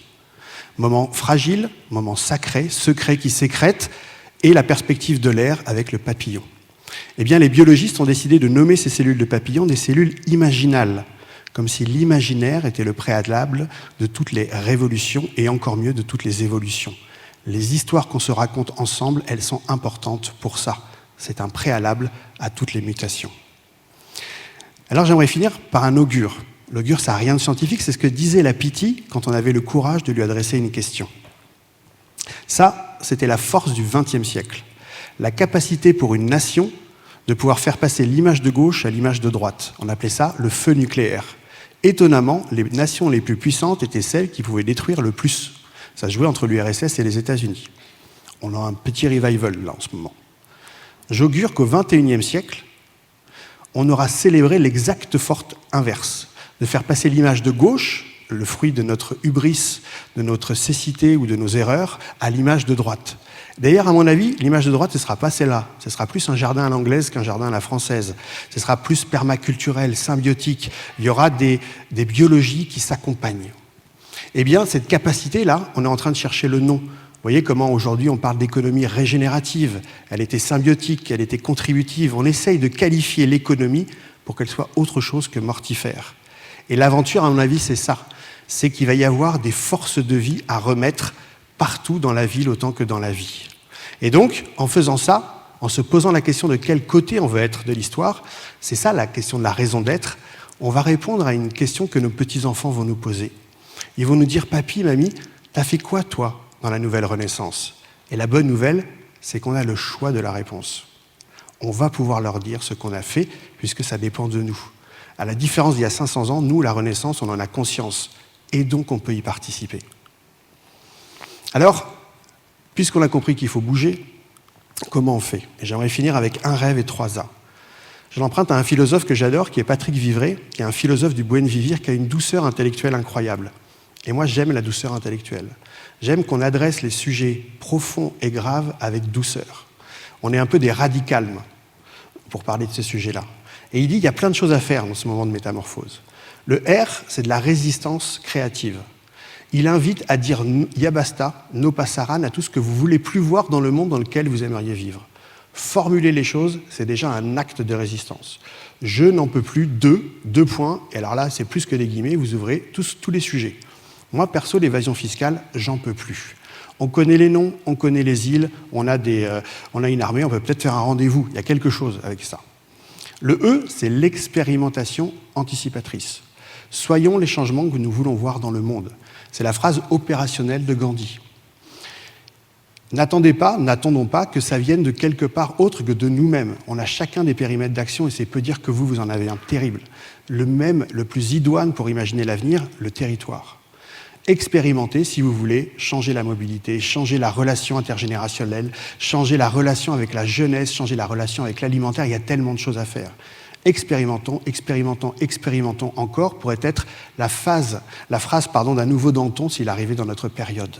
Moment fragile, moment sacré, secret qui sécrète, et la perspective de l'air avec le papillon. Eh bien, les biologistes ont décidé de nommer ces cellules de papillon des cellules imaginales, comme si l'imaginaire était le préalable de toutes les révolutions, et encore mieux de toutes les évolutions. Les histoires qu'on se raconte ensemble, elles sont importantes pour ça. C'est un préalable à toutes les mutations. Alors j'aimerais finir par un augure. L'augure, ça n'a rien de scientifique, c'est ce que disait la Pythie quand on avait le courage de lui adresser une question. Ça, c'était la force du XXe siècle. La capacité pour une nation de pouvoir faire passer l'image de gauche à l'image de droite. On appelait ça le feu nucléaire. Étonnamment, les nations les plus puissantes étaient celles qui pouvaient détruire le plus. Ça se jouait entre l'URSS et les États-Unis. On a un petit revival là en ce moment. J'augure qu'au XXIe siècle, on aura célébré l'exacte forte inverse, de faire passer l'image de gauche, le fruit de notre hubris, de notre cécité ou de nos erreurs, à l'image de droite. D'ailleurs, à mon avis, l'image de droite, ce ne sera pas celle-là. Ce sera plus un jardin à l'anglaise qu'un jardin à la française. Ce sera plus permaculturel, symbiotique. Il y aura des biologies qui s'accompagnent. Eh bien, cette capacité-là, on est en train de chercher le nom. Vous voyez comment aujourd'hui on parle d'économie régénérative. Elle était symbiotique, elle était contributive. On essaye de qualifier l'économie pour qu'elle soit autre chose que mortifère. Et l'aventure, à mon avis, c'est ça. C'est qu'il va y avoir des forces de vie à remettre partout dans la ville autant que dans la vie. Et donc, en faisant ça, en se posant la question de quel côté on veut être de l'histoire, c'est ça la question de la raison d'être, on va répondre à une question que nos petits-enfants vont nous poser. Ils vont nous dire « Papy, mamie, t'as fait quoi, toi, dans la nouvelle Renaissance ?» Et la bonne nouvelle, c'est qu'on a le choix de la réponse. On va pouvoir leur dire ce qu'on a fait, puisque ça dépend de nous. À la différence d'il y a 500 ans, nous, la Renaissance, on en a conscience. Et donc, on peut y participer. Alors, puisqu'on a compris qu'il faut bouger, comment on fait ? Et j'aimerais finir avec un rêve et 3 A. Je l'emprunte à un philosophe que j'adore, qui est Patrick Vivray, qui est un philosophe du Buen Vivir, qui a une douceur intellectuelle incroyable. Et moi, j'aime la douceur intellectuelle. J'aime qu'on adresse les sujets profonds et graves avec douceur. On est un peu des radicalmes pour parler de ces sujets-là. Et il dit qu'il y a plein de choses à faire dans ce moment de métamorphose. Le R, c'est de la résistance créative. Il invite à dire « yabasta, no passaran » à tout ce que vous ne voulez plus voir dans le monde dans lequel vous aimeriez vivre. Formuler les choses, c'est déjà un acte de résistance. Je n'en peux plus de, 2 points, et alors là, c'est plus que des guillemets, vous ouvrez tous les sujets. Moi, perso, l'évasion fiscale, j'en peux plus. On connaît les noms, on connaît les îles, on a une armée, on peut peut-être faire un rendez-vous, il y a quelque chose avec ça. Le E, c'est l'expérimentation anticipatrice. Soyons les changements que nous voulons voir dans le monde. C'est la phrase opérationnelle de Gandhi. N'attendons pas que ça vienne de quelque part autre que de nous-mêmes. On a chacun des périmètres d'action et c'est peu dire que vous en avez un terrible. Le plus idoine pour imaginer l'avenir, le territoire. Expérimentez, si vous voulez, changer la mobilité, changer la relation intergénérationnelle, changer la relation avec la jeunesse, changer la relation avec l'alimentaire, il y a tellement de choses à faire. Expérimentons, expérimentons, expérimentons encore pourrait être la phrase d'un nouveau Danton s'il arrivait dans notre période.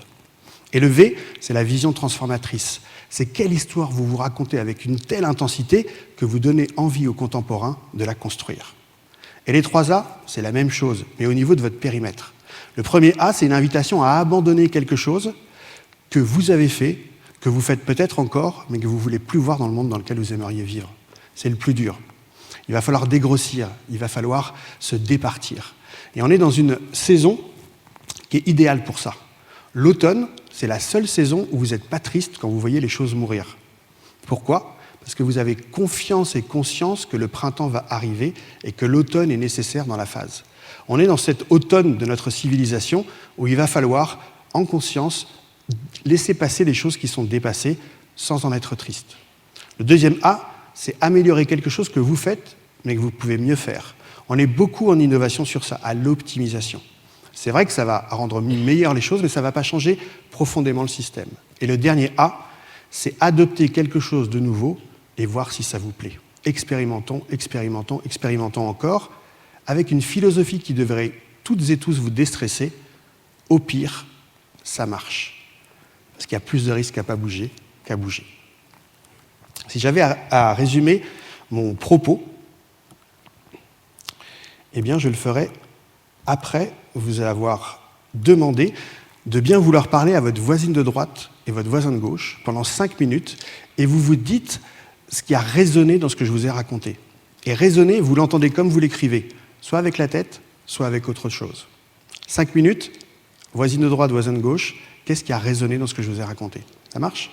Et le V, c'est la vision transformatrice. C'est quelle histoire vous vous racontez avec une telle intensité que vous donnez envie aux contemporains de la construire. Et les 3 A, c'est la même chose, mais au niveau de votre périmètre. Le premier A, c'est une invitation à abandonner quelque chose que vous avez fait, que vous faites peut-être encore, mais que vous ne voulez plus voir dans le monde dans lequel vous aimeriez vivre. C'est le plus dur. Il va falloir dégrossir, il va falloir se départir. Et on est dans une saison qui est idéale pour ça. L'automne, c'est la seule saison où vous n'êtes pas triste quand vous voyez les choses mourir. Pourquoi ? Parce que vous avez confiance et conscience que le printemps va arriver et que l'automne est nécessaire dans la phase. On est dans cet automne de notre civilisation où il va falloir, en conscience, laisser passer les choses qui sont dépassées sans en être triste. Le deuxième A, c'est améliorer quelque chose que vous faites, mais que vous pouvez mieux faire. On est beaucoup en innovation sur ça, à l'optimisation. C'est vrai que ça va rendre meilleures les choses, mais ça ne va pas changer profondément le système. Et le dernier A, c'est adopter quelque chose de nouveau et voir si ça vous plaît. Expérimentons, expérimentons, expérimentons encore, avec une philosophie qui devrait toutes et tous vous déstresser. Au pire, ça marche. Parce qu'il y a plus de risques à ne pas bouger qu'à bouger. Si j'avais à résumer mon propos, eh bien, je le ferais après vous avoir demandé de bien vouloir parler à votre voisine de droite et votre voisin de gauche pendant 5 minutes, et vous vous dites ce qui a résonné dans ce que je vous ai raconté. Et résonner, vous l'entendez comme vous l'écrivez, soit avec la tête, soit avec autre chose. 5 minutes, voisine de droite, voisin de gauche, qu'est-ce qui a résonné dans ce que je vous ai raconté ? Ça marche ?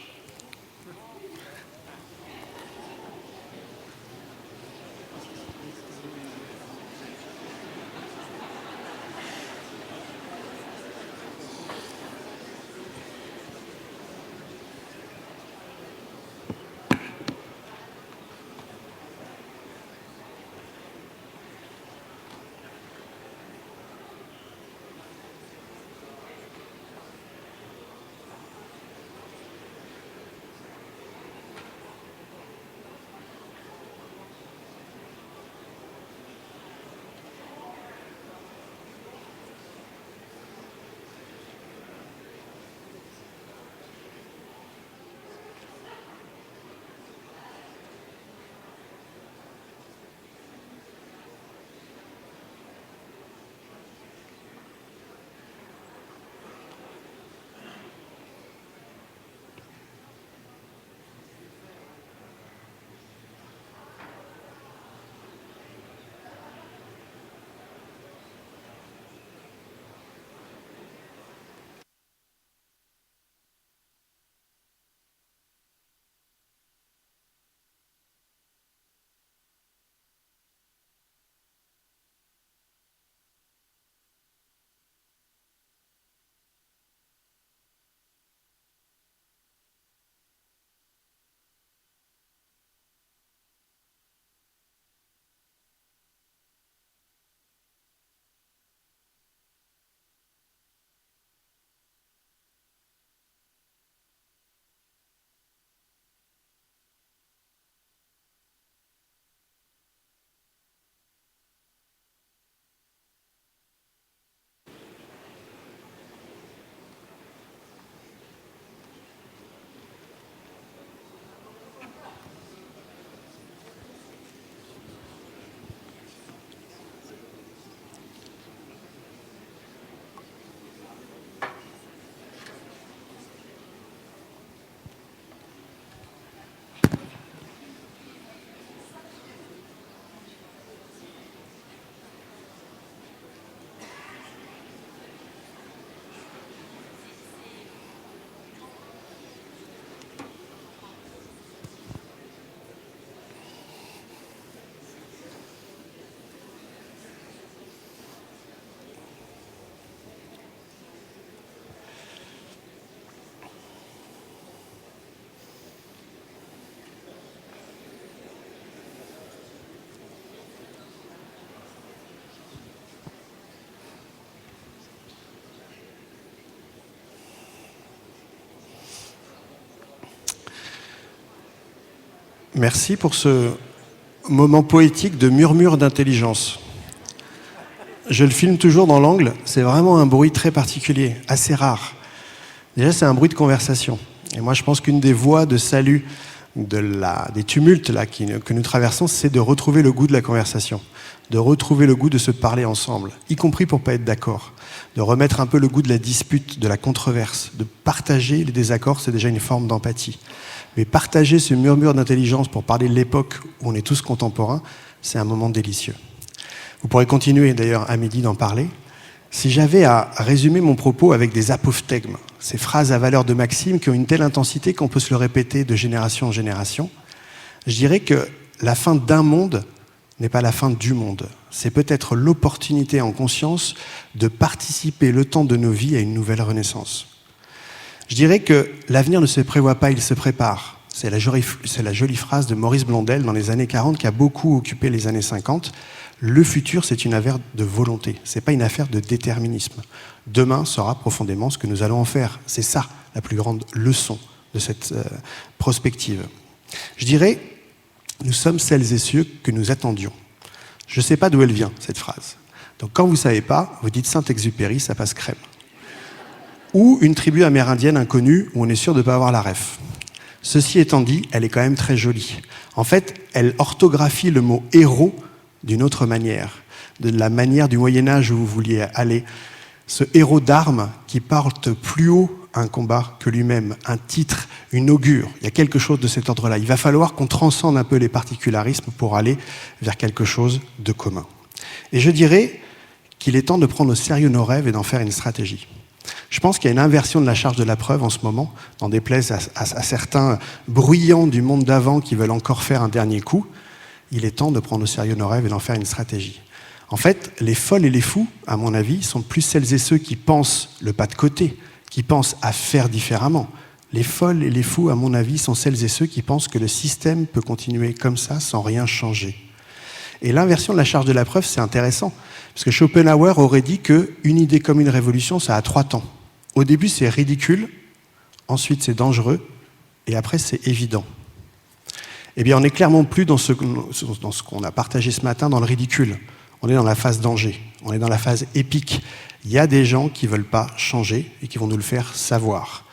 Merci pour ce moment poétique de murmure d'intelligence. Je le filme toujours dans l'angle, c'est vraiment un bruit très particulier, assez rare. Déjà, c'est un bruit de conversation. Et moi, je pense qu'une des voies de salut des tumultes là, que nous traversons, c'est de retrouver le goût de la conversation, de retrouver le goût de se parler ensemble, y compris pour ne pas être d'accord, de remettre un peu le goût de la dispute, de la controverse, de partager les désaccords, c'est déjà une forme d'empathie. Mais partager ce murmure d'intelligence pour parler de l'époque où on est tous contemporains, c'est un moment délicieux. Vous pourrez continuer d'ailleurs à midi d'en parler. Si j'avais à résumer mon propos avec des apophthegmes, ces phrases à valeur de maxime qui ont une telle intensité qu'on peut se le répéter de génération en génération, je dirais que la fin d'un monde n'est pas la fin du monde. C'est peut-être l'opportunité en conscience de participer le temps de nos vies à une nouvelle renaissance. Je dirais que l'avenir ne se prévoit pas, il se prépare. C'est la jolie phrase de Maurice Blondel dans les années 40 qui a beaucoup occupé les années 50. Le futur, c'est une affaire de volonté, c'est pas une affaire de déterminisme. Demain sera profondément ce que nous allons en faire. C'est ça la plus grande leçon de cette prospective. Je dirais, nous sommes celles et ceux que nous attendions. Je ne sais pas d'où elle vient, cette phrase. Donc quand vous ne savez pas, vous dites Saint-Exupéry, ça passe crème. Ou une tribu amérindienne inconnue où on est sûr de ne pas avoir la ref. Ceci étant dit, elle est quand même très jolie. En fait, elle orthographie le mot héros d'une autre manière, de la manière du Moyen-Âge où vous vouliez aller. Ce héros d'armes qui porte plus haut un combat que lui-même, un titre, une augure. Il y a quelque chose de cet ordre-là. Il va falloir qu'on transcende un peu les particularismes pour aller vers quelque chose de commun. Et je dirais qu'il est temps de prendre au sérieux nos rêves et d'en faire une stratégie. Je pense qu'il y a une inversion de la charge de la preuve en ce moment, n'en déplaise à certains bruyants du monde d'avant qui veulent encore faire un dernier coup. Il est temps de prendre au sérieux nos rêves et d'en faire une stratégie. En fait, les folles et les fous, à mon avis, sont plus celles et ceux qui pensent le pas de côté, qui pensent à faire différemment. Les folles et les fous, à mon avis, sont celles et ceux qui pensent que le système peut continuer comme ça sans rien changer. Et l'inversion de la charge de la preuve, c'est intéressant, parce que Schopenhauer aurait dit qu'une idée comme une révolution, ça a 3 temps. Au début, c'est ridicule, ensuite c'est dangereux, et après c'est évident. Eh bien, on n'est clairement plus dans ce qu'on a partagé ce matin, dans le ridicule. On est dans la phase danger, on est dans la phase épique. Il y a des gens qui ne veulent pas changer et qui vont nous le faire savoir.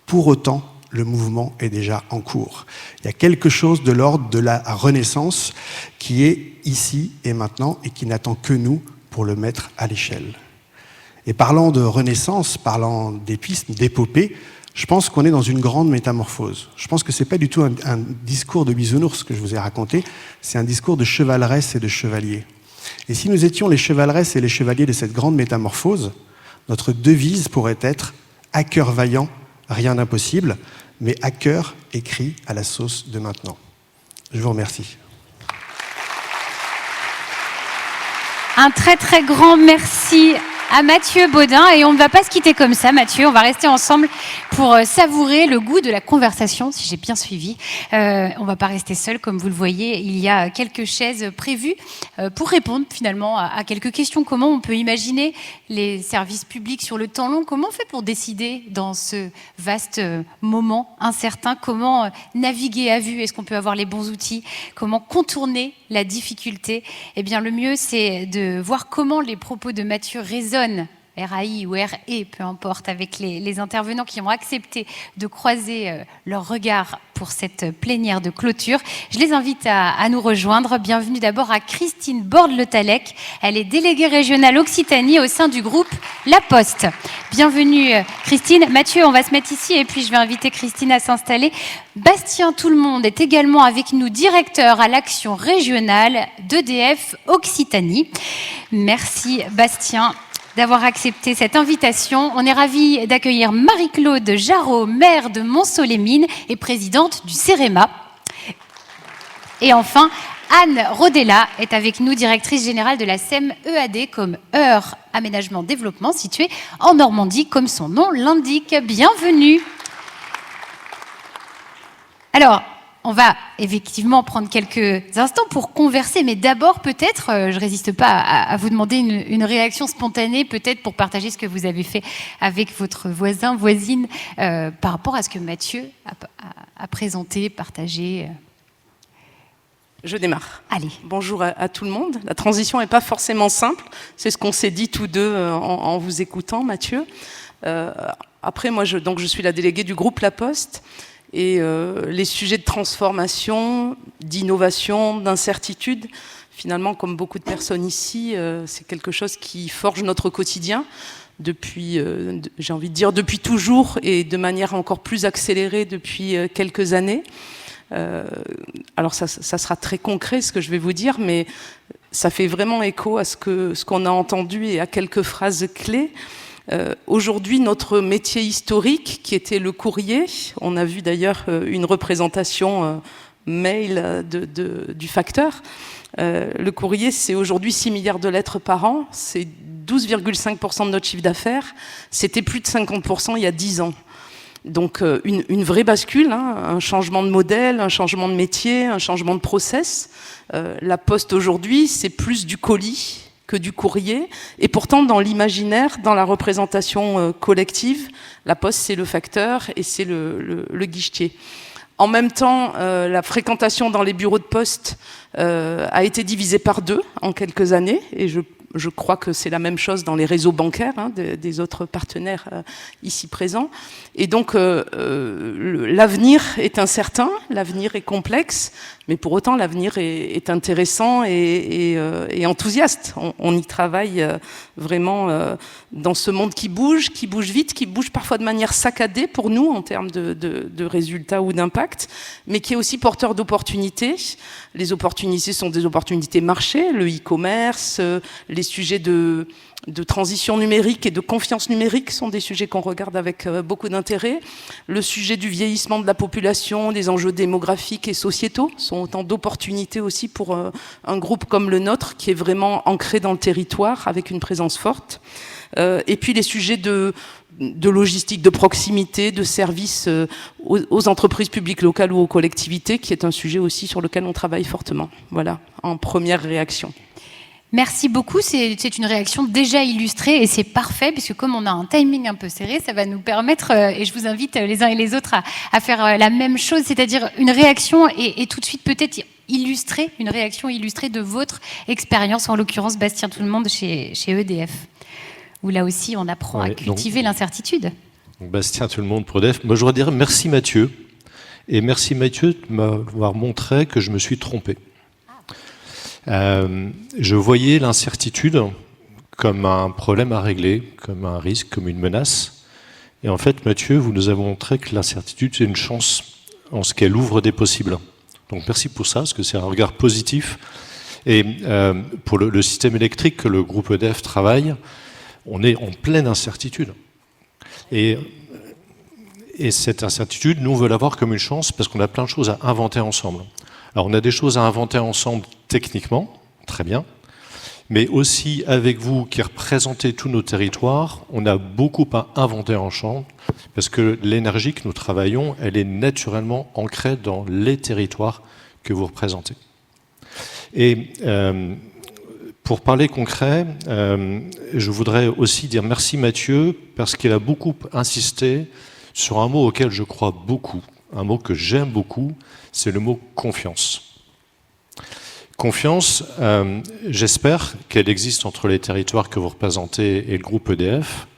Pour autant, le mouvement est déjà en cours. Il y a quelque chose de l'ordre de la renaissance qui est ici et maintenant et qui n'attend que nous pour le mettre à l'échelle. Et parlant de renaissance, parlant d'épisme, d'épopée, je pense qu'on est dans une grande métamorphose. Je pense que ce n'est pas du tout un discours de bisounours que je vous ai raconté, c'est un discours de chevaleresses et de chevaliers. Et si nous étions les chevaleresses et les chevaliers de cette grande métamorphose, notre devise pourrait être « à cœur vaillant, rien d'impossible », mais à cœur écrit à la sauce de maintenant. Je vous remercie. Un très très grand merci à Mathieu Baudin, et on ne va pas se quitter comme ça, Mathieu, on va rester ensemble pour savourer le goût de la conversation, si j'ai bien suivi. On ne va pas rester seul, comme vous le voyez, il y a quelques chaises prévues pour répondre finalement à quelques questions. Comment on peut imaginer les services publics sur le temps long? Comment on fait pour décider dans ce vaste moment incertain? Comment naviguer à vue? Est-ce qu'on peut avoir les bons outils? Comment contourner la difficulté? Eh bien, le mieux, c'est de voir comment les propos de Mathieu résonnent, RAI ou RE, peu importe, avec les intervenants qui ont accepté de croiser leur regard pour cette plénière de clôture. Je les invite à nous rejoindre. Bienvenue d'abord à Christine Borde-Le Tallec. Elle est déléguée régionale Occitanie au sein du groupe La Poste. Bienvenue Christine. Mathieu, on va se mettre ici et puis je vais inviter Christine à s'installer. Bastien Tout-le-Monde est également avec nous, directeur à l'action régionale d'EDF Occitanie. Merci Bastien d'avoir accepté cette invitation. On est ravis d'accueillir Marie-Claude Jarreau, maire de Montceau-les-Mines et présidente du CEREMA. Et enfin, Anne Rodella est avec nous, directrice générale de la SEM-EAD, comme Eure Aménagement Développement, située en Normandie, comme son nom l'indique. Bienvenue. Alors, on va effectivement prendre quelques instants pour converser, mais d'abord peut-être, je ne résiste pas à vous demander une réaction spontanée, peut-être pour partager ce que vous avez fait avec votre voisin, voisine, par rapport à ce que Mathieu a présenté, partagé. Je démarre. Allez. Bonjour à tout le monde. La transition n'est pas forcément simple. C'est ce qu'on s'est dit tous deux en vous écoutant, Mathieu. Après, moi, je suis la déléguée du groupe La Poste. Et les sujets de transformation, d'innovation, d'incertitude, finalement, comme beaucoup de personnes ici, c'est quelque chose qui forge notre quotidien depuis, j'ai envie de dire, depuis toujours et de manière encore plus accélérée depuis quelques années. Alors ça sera très concret ce que je vais vous dire, mais ça fait vraiment écho à ce qu'on a entendu et à quelques phrases clés. Aujourd'hui, notre métier historique, qui était le courrier, on a vu d'ailleurs une représentation mail du facteur. Le courrier, c'est aujourd'hui 6 milliards de lettres par an, c'est 12,5% de notre chiffre d'affaires, c'était plus de 50% il y a 10 ans. Donc une vraie bascule, hein, un changement de modèle, un changement de métier, un changement de process. La Poste aujourd'hui, c'est plus du colis que du courrier. Et pourtant, dans l'imaginaire, dans la représentation collective, La Poste, c'est le facteur et c'est le guichetier. En même temps, la fréquentation dans les bureaux de poste a été divisée par 2 en quelques années. Et je crois que c'est la même chose dans les réseaux bancaires hein, des autres partenaires ici présents. Et donc, l'avenir est incertain, l'avenir est complexe, mais pour autant, l'avenir est intéressant et enthousiaste. On y travaille vraiment dans ce monde qui bouge vite, qui bouge parfois de manière saccadée pour nous en termes de résultats ou d'impact, mais qui est aussi porteur d'opportunités. Les opportunités sont des opportunités marché, le e-commerce, les sujets de transition numérique et de confiance numérique sont des sujets qu'on regarde avec beaucoup d'intérêt. Le sujet du vieillissement de la population, des enjeux démographiques et sociétaux sont autant d'opportunités aussi pour un groupe comme le nôtre qui est vraiment ancré dans le territoire avec une présence forte. Et puis les sujets de logistique, de proximité, de services aux entreprises publiques locales ou aux collectivités, qui est un sujet aussi sur lequel on travaille fortement. Voilà, en première réaction. Merci beaucoup, c'est une réaction déjà illustrée et c'est parfait puisque comme on a un timing un peu serré, ça va nous permettre, et je vous invite les uns et les autres à faire la même chose, c'est-à-dire une réaction et tout de suite peut-être illustrer, une réaction illustrée de votre expérience, en l'occurrence Bastien Tout-le-Monde chez EDF, où là aussi on apprend à cultiver l'incertitude. Bastien Tout-le-Monde pour EDF. Moi je voudrais dire merci Mathieu, et merci Mathieu de m'avoir montré que je me suis trompé. Je voyais l'incertitude comme un problème à régler, comme un risque, comme une menace. Et en fait, Mathieu, vous nous avez montré que l'incertitude, c'est une chance en ce qu'elle ouvre des possibles. Donc merci pour ça, parce que c'est un regard positif. Et pour le système électrique que le groupe EDF travaille, on est en pleine incertitude. Et cette incertitude, nous, on veut l'avoir comme une chance parce qu'on a plein de choses à inventer ensemble. Alors, on a des choses à inventer ensemble techniquement, très bien, mais aussi avec vous qui représentez tous nos territoires, on a beaucoup à inventer ensemble parce que l'énergie que nous travaillons, elle est naturellement ancrée dans les territoires que vous représentez. Et pour parler concret, je voudrais aussi dire merci Mathieu parce qu'il a beaucoup insisté sur un mot auquel je crois beaucoup, un mot que j'aime beaucoup, c'est le mot confiance. Confiance, j'espère qu'elle existe entre les territoires que vous représentez et le groupe EDF.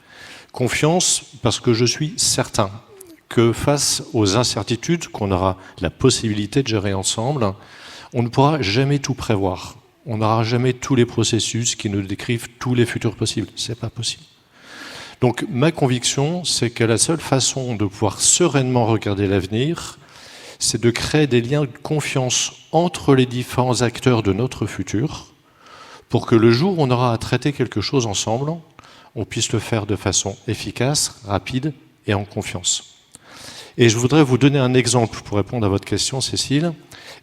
Confiance parce que je suis certain que face aux incertitudes qu'on aura la possibilité de gérer ensemble, on ne pourra jamais tout prévoir. On n'aura jamais tous les processus qui nous décrivent tous les futurs possibles. C'est pas possible. Donc ma conviction, c'est que la seule façon de pouvoir sereinement regarder l'avenir, c'est de créer des liens de confiance entre les différents acteurs de notre futur pour que le jour où on aura à traiter quelque chose ensemble, on puisse le faire de façon efficace, rapide et en confiance. Et je voudrais vous donner un exemple pour répondre à votre question, Cécile,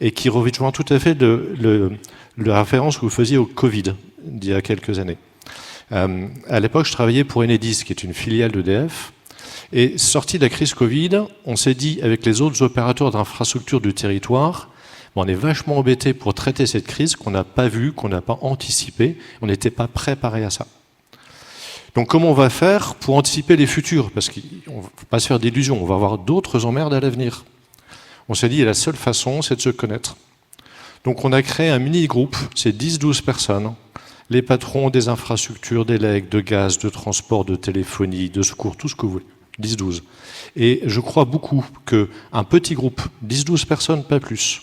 et qui rejoint tout à fait la référence que vous faisiez au Covid d'il y a quelques années. À l'époque, je travaillais pour Enedis, qui est une filiale d'EDF. Et sorti de la crise Covid, on s'est dit, avec les autres opérateurs d'infrastructures du territoire, on est vachement embêtés pour traiter cette crise qu'on n'a pas vue, qu'on n'a pas anticipée. On n'était pas préparé à ça. Donc comment on va faire pour anticiper les futurs? Parce qu'on ne faut pas se faire d'illusions, on va avoir d'autres emmerdes à l'avenir. On s'est dit, la seule façon, c'est de se connaître. Donc on a créé un mini-groupe, c'est 10-12 personnes, les patrons des infrastructures, des legs, de gaz, de transport, de téléphonie, de secours, tout ce que vous voulez, 10-12. Et je crois beaucoup qu'un petit groupe, 10-12 personnes, pas plus,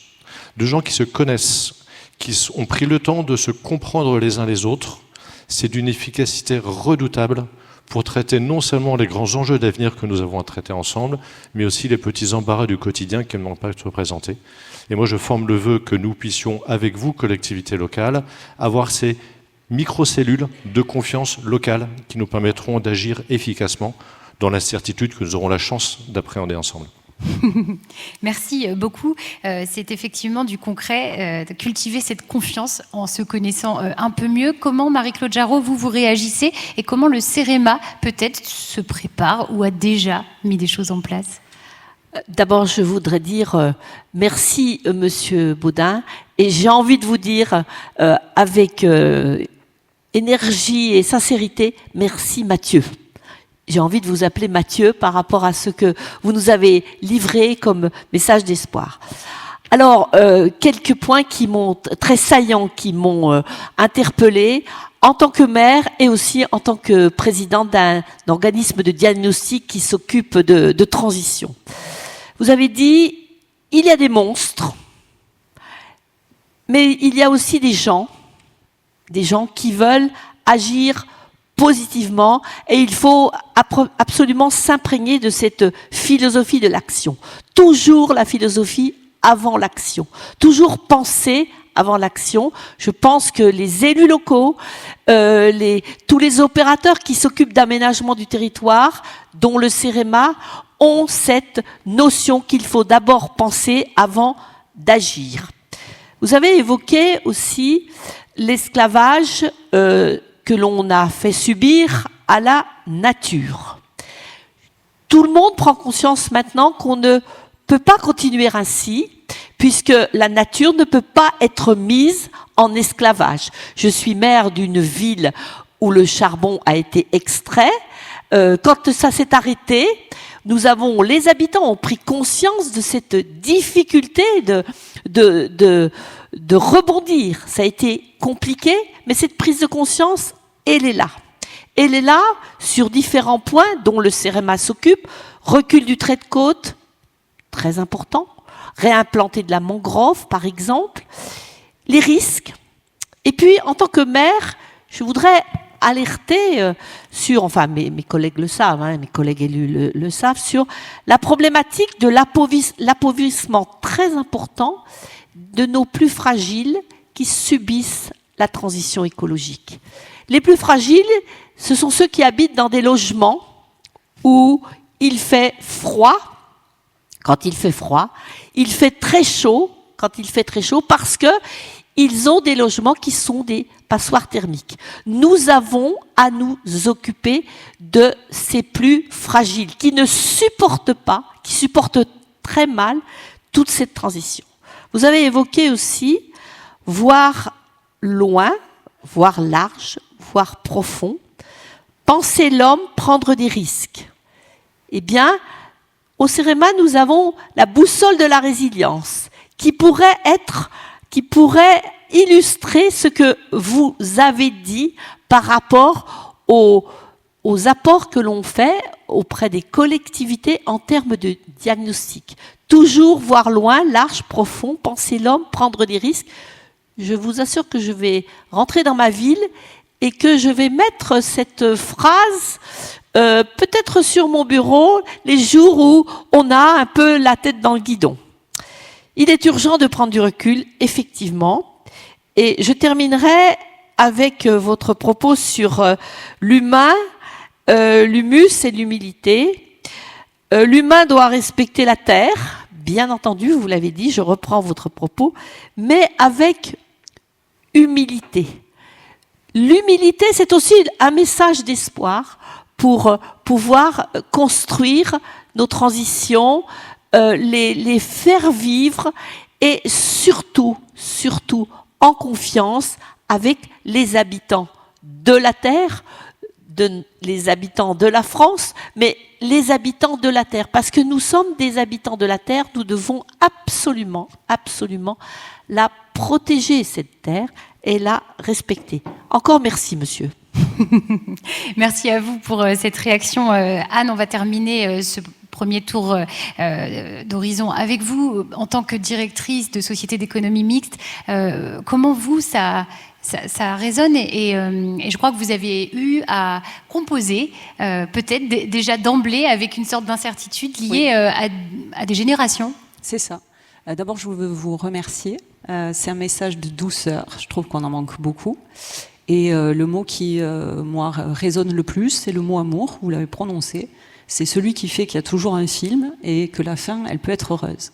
de gens qui se connaissent, qui ont pris le temps de se comprendre les uns les autres, c'est d'une efficacité redoutable pour traiter non seulement les grands enjeux d'avenir que nous avons à traiter ensemble, mais aussi les petits embarras du quotidien qui ne manquent pas de se présenter. Et moi, je forme le vœu que nous puissions, avec vous, collectivités locales, avoir ces microcellules de confiance locale qui nous permettront d'agir efficacement dans l'incertitude que nous aurons la chance d'appréhender ensemble. Merci beaucoup. C'est effectivement du concret, de cultiver cette confiance en se connaissant un peu mieux. Comment, Marie-Claude Jarraud, vous réagissez et comment le CEREMA peut-être se prépare ou a déjà mis des choses en place? D'abord, je voudrais dire merci, Monsieur Baudin, et j'ai envie de vous dire avec énergie et sincérité, merci Mathieu. J'ai envie de vous appeler Mathieu par rapport à ce que vous nous avez livré comme message d'espoir. Alors, quelques points qui m'ont très saillants, qui m'ont interpellée en tant que maire et aussi en tant que présidente d'un organisme de diagnostic qui s'occupe de transition. Vous avez dit, il y a des monstres, mais il y a aussi des gens qui veulent agir positivement, et il faut absolument s'imprégner de cette philosophie de l'action. Toujours la philosophie avant l'action. Toujours penser avant l'action. Je pense que les élus locaux, tous les opérateurs qui s'occupent d'aménagement du territoire, dont le CEREMA, ont cette notion qu'il faut d'abord penser avant d'agir. Vous avez évoqué aussi l'esclavage que l'on a fait subir à la nature. Tout le monde prend conscience maintenant qu'on ne peut pas continuer ainsi, puisque la nature ne peut pas être mise en esclavage. Je suis maire d'une ville où le charbon a été extrait. Quand ça s'est arrêté, les habitants ont pris conscience de cette difficulté de rebondir. Ça a été compliqué, mais cette prise de conscience, elle est là. Elle est là sur différents points dont le CEREMA s'occupe. Recul du trait de côte, très important. Réimplanter de la mangrove, par exemple. Les risques. Et puis, en tant que maire, je voudrais alerter sur, enfin mes collègues le savent, mes collègues élus le savent, sur la problématique de l'appauvrissement très important de nos plus fragiles qui subissent la transition écologique. Les plus fragiles, ce sont ceux qui habitent dans des logements où il fait froid. Quand il fait froid, il fait très chaud quand il fait très chaud parce que ils ont des logements qui sont des passoires thermiques. Nous avons à nous occuper de ces plus fragiles qui ne supportent pas, qui supportent très mal toute cette transition. Vous avez évoqué aussi voir loin, voir large, voir profond, penser l'homme, prendre des risques. Eh bien, au CEREMA, nous avons la boussole de la résilience qui pourrait illustrer ce que vous avez dit par rapport aux apports que l'on fait auprès des collectivités en termes de diagnostic. Toujours voir loin, large, profond, penser l'homme, prendre des risques. Je vous assure que je vais rentrer dans ma ville et que je vais mettre cette phrase peut-être sur mon bureau les jours où on a un peu la tête dans le guidon. Il est urgent de prendre du recul, effectivement. Et je terminerai avec votre propos sur l'humain, l'humus et l'humilité. L'humain doit respecter la terre, bien entendu, vous l'avez dit, je reprends votre propos, mais avec humilité. L'humilité, c'est aussi un message d'espoir pour pouvoir construire nos transitions, les faire vivre et surtout en confiance avec les habitants de la terre, les habitants de la France, mais les habitants de la Terre. Parce que nous sommes des habitants de la Terre, nous devons absolument, absolument la protéger, cette Terre, et la respecter. Encore merci, monsieur. Merci à vous pour cette réaction. Anne, on va terminer ce premier tour d'horizon avec vous en tant que directrice de Société d'économie mixte. Comment vous, ça résonne et je crois que vous avez eu à composer peut-être déjà d'emblée avec une sorte d'incertitude liée à des générations. C'est ça. D'abord, je veux vous remercier. C'est un message de douceur. Je trouve qu'on en manque beaucoup. Et le mot qui, moi, résonne le plus, c'est le mot amour. Vous l'avez prononcé. C'est celui qui fait qu'il y a toujours un film et que la fin, elle peut être heureuse.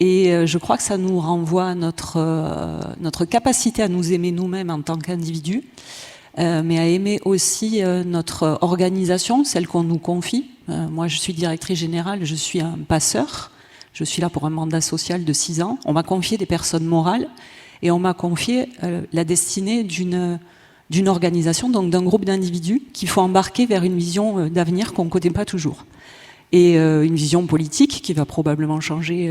Et je crois que ça nous renvoie à notre capacité à nous aimer nous-mêmes en tant qu'individus, mais à aimer aussi notre organisation, celle qu'on nous confie. Moi, je suis directrice générale, je suis un passeur. Je suis là pour un mandat social de 6 ans. On m'a confié des personnes morales et on m'a confié la destinée d'une organisation, donc d'un groupe d'individus qu'il faut embarquer vers une vision d'avenir qu'on ne connaît pas toujours. Et une vision politique qui va probablement changer,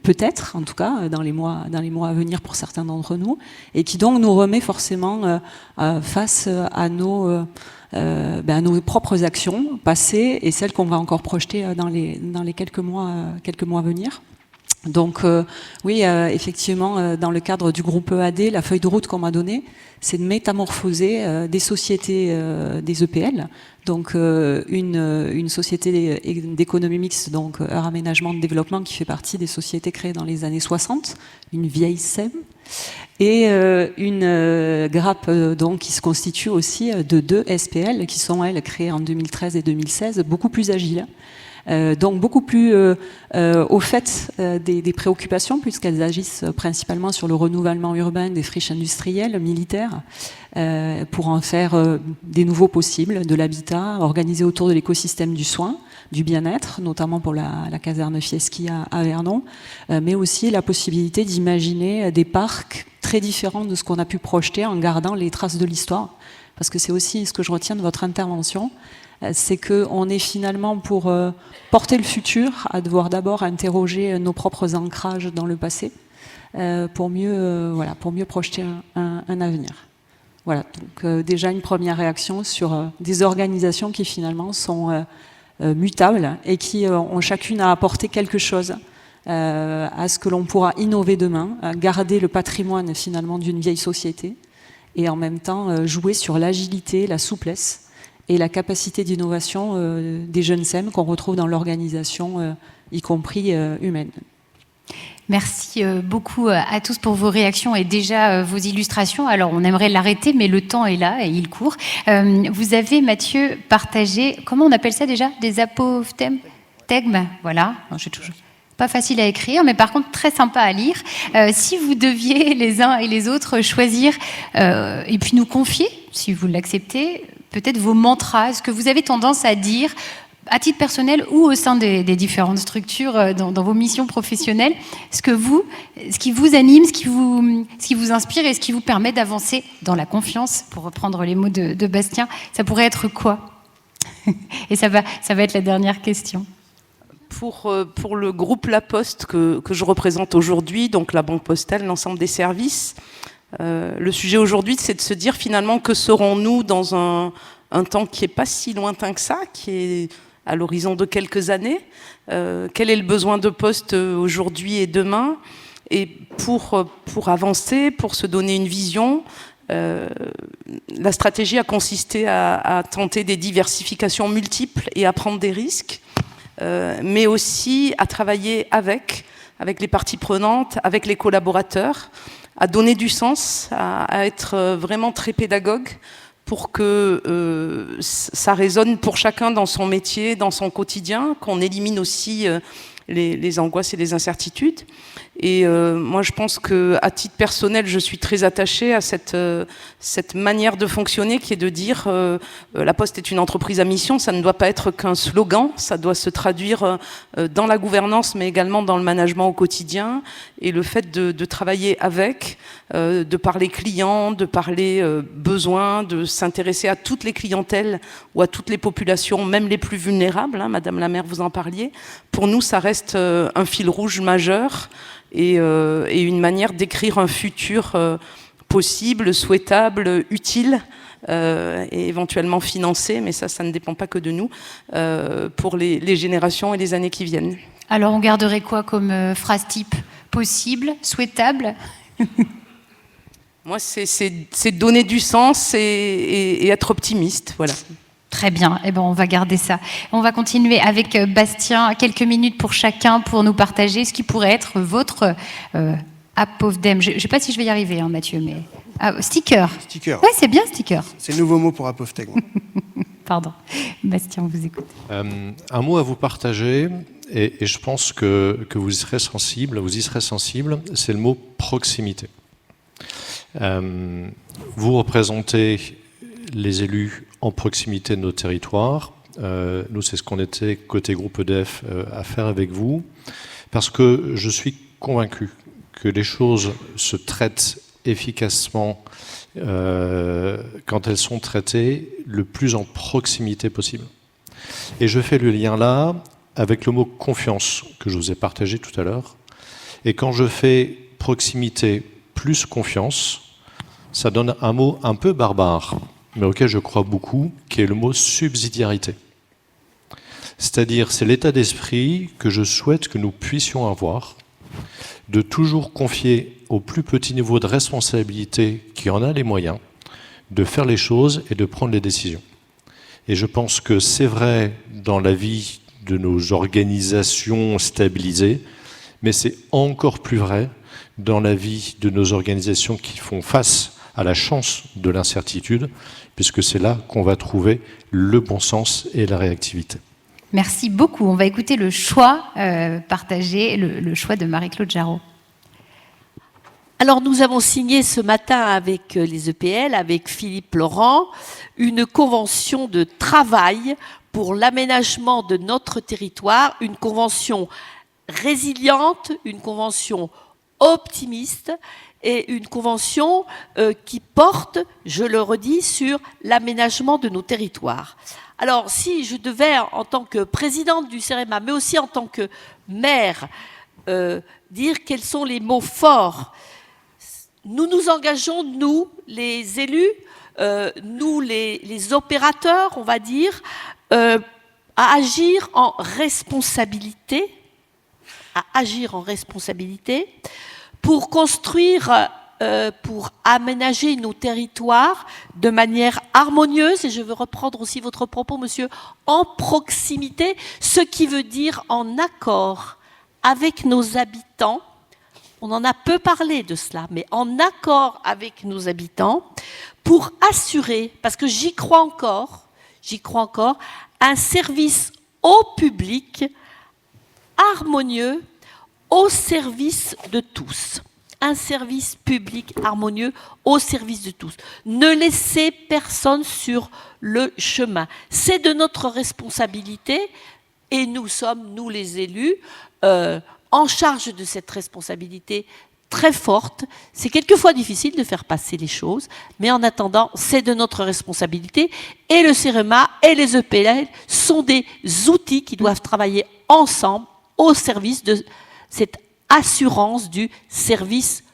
peut-être, en tout cas, dans les mois à venir pour certains d'entre nous, et qui donc nous remet forcément face à nos propres actions passées et celles qu'on va encore projeter dans les quelques mois à venir. Donc oui, effectivement, dans le cadre du groupe EAD, la feuille de route qu'on m'a donnée, c'est de métamorphoser des sociétés, des EPL, donc une société d'économie mixte, donc Eure Aménagement de Développement, qui fait partie des sociétés créées dans les années 60, une vieille SEM, et une grappe donc qui se constitue aussi de 2 SPL, qui sont, elles, créées en 2013 et 2016, beaucoup plus agiles. Donc beaucoup plus au fait des préoccupations, puisqu'elles agissent principalement sur le renouvellement urbain des friches industrielles, militaires, pour en faire des nouveaux possibles, de l'habitat organisé autour de l'écosystème du soin, du bien-être, notamment pour la caserne Fieschi à Vernon, mais aussi la possibilité d'imaginer des parcs très différents de ce qu'on a pu projeter en gardant les traces de l'histoire. Parce que c'est aussi ce que je retiens de votre intervention, c'est qu'on est finalement pour porter le futur à devoir d'abord interroger nos propres ancrages dans le passé pour mieux projeter un avenir. Voilà, donc déjà une première réaction sur des organisations qui finalement sont mutables et qui ont chacune à apporter quelque chose à ce que l'on pourra innover demain, à garder le patrimoine finalement d'une vieille société et en même temps jouer sur l'agilité, la souplesse et la capacité d'innovation des jeunes SEM qu'on retrouve dans l'organisation, y compris humaine. Merci beaucoup à tous pour vos réactions et déjà vos illustrations. Alors, on aimerait l'arrêter, mais le temps est là et il court. Vous avez, Mathieu, partagé, comment on appelle ça déjà? Des apophthegmes? Voilà, je toujours... Pas facile à écrire, mais par contre très sympa à lire. Si vous deviez les uns et les autres choisir et puis nous confier, si vous l'acceptez, peut-être vos mantras, est-ce que vous avez tendance à dire, à titre personnel ou au sein des différentes structures dans vos missions professionnelles, ce qui vous anime, ce qui vous inspire et ce qui vous permet d'avancer dans la confiance, pour reprendre les mots de Bastien, ça pourrait être quoi? Et ça va être la dernière question. Pour le groupe La Poste que je représente aujourd'hui, donc la Banque Postale, l'ensemble des services, le sujet aujourd'hui, c'est de se dire finalement que serons-nous dans un temps qui n'est pas si lointain que ça, qui est à l'horizon de quelques années. Quel est le besoin de poste aujourd'hui et demain? Et pour avancer, pour se donner une vision, la stratégie a consisté à tenter des diversifications multiples et à prendre des risques, mais aussi à travailler avec les parties prenantes, avec les collaborateurs, à donner du sens, à être vraiment très pédagogue pour que ça résonne pour chacun dans son métier, dans son quotidien, qu'on élimine aussi les angoisses et les incertitudes. Et moi, je pense qu'à titre personnel, je suis très attachée à cette manière de fonctionner qui est de dire la Poste est une entreprise à mission, ça ne doit pas être qu'un slogan, ça doit se traduire dans la gouvernance, mais également dans le management au quotidien. Et le fait de travailler avec, de parler clients, de parler besoins, de s'intéresser à toutes les clientèles ou à toutes les populations, même les plus vulnérables, hein, Madame la maire, vous en parliez, pour nous, ça reste un fil rouge majeur et une manière d'écrire un futur possible, souhaitable, utile et éventuellement financé, mais ça ne dépend pas que de nous, pour les générations et les années qui viennent. Alors on garderait quoi comme phrase type? Possible, souhaitable? Moi, c'est donner du sens et être optimiste, voilà. Très bien, eh ben, on va garder ça. On va continuer avec Bastien, quelques minutes pour chacun pour nous partager ce qui pourrait être votre APOVDEM. Je ne sais pas si je vais y arriver, hein, Mathieu, mais... sticker. Sticker. Ouais, c'est bien, sticker. C'est le nouveau mot pour APOVTEC. Pardon. Bastien, on vous écoute. Un mot à vous partager, et je pense que vous y serez sensible, c'est le mot proximité. Vous représentez les élus en proximité de nos territoires. Nous, c'est ce qu'on était côté groupe EDF à faire avec vous, parce que je suis convaincu que les choses se traitent efficacement quand elles sont traitées le plus en proximité possible. Et je fais le lien là avec le mot confiance que je vous ai partagé tout à l'heure. Et quand je fais proximité plus confiance, ça donne un mot un peu barbare, mais auquel je crois beaucoup, qui est le mot subsidiarité. C'est-à-dire, c'est l'état d'esprit que je souhaite que nous puissions avoir, de toujours confier au plus petit niveau de responsabilité qui en a les moyens, de faire les choses et de prendre les décisions. Et je pense que c'est vrai dans la vie de nos organisations stabilisées, mais c'est encore plus vrai dans la vie de nos organisations qui font face à la chance de l'incertitude, puisque c'est là qu'on va trouver le bon sens et la réactivité. Merci beaucoup. On va écouter le choix partagé, le choix de Marie-Claude Jarraud. Alors nous avons signé ce matin avec les EPL, avec Philippe Laurent, une convention de travail pour l'aménagement de notre territoire, une convention résiliente, une convention optimiste et une convention qui porte, je le redis, sur l'aménagement de nos territoires. Alors, si je devais, en tant que présidente du CEREMA, mais aussi en tant que maire, dire quels sont les mots forts, nous nous engageons, nous, les élus, nous, les opérateurs, on va dire, à agir en responsabilité, pour construire, pour aménager nos territoires de manière harmonieuse, et je veux reprendre aussi votre propos, monsieur, en proximité, ce qui veut dire en accord avec nos habitants. On en a peu parlé de cela, mais en accord avec nos habitants, pour assurer, parce que j'y crois encore, un service au public harmonieux au service de tous. Un service public harmonieux au service de tous. Ne laissez personne sur le chemin. C'est de notre responsabilité et nous sommes, nous les élus, en charge de cette responsabilité très forte. C'est quelquefois difficile de faire passer les choses, mais en attendant, c'est de notre responsabilité. Et le CEREMA et les EPL sont des outils qui doivent travailler ensemble au service de cette assurance du service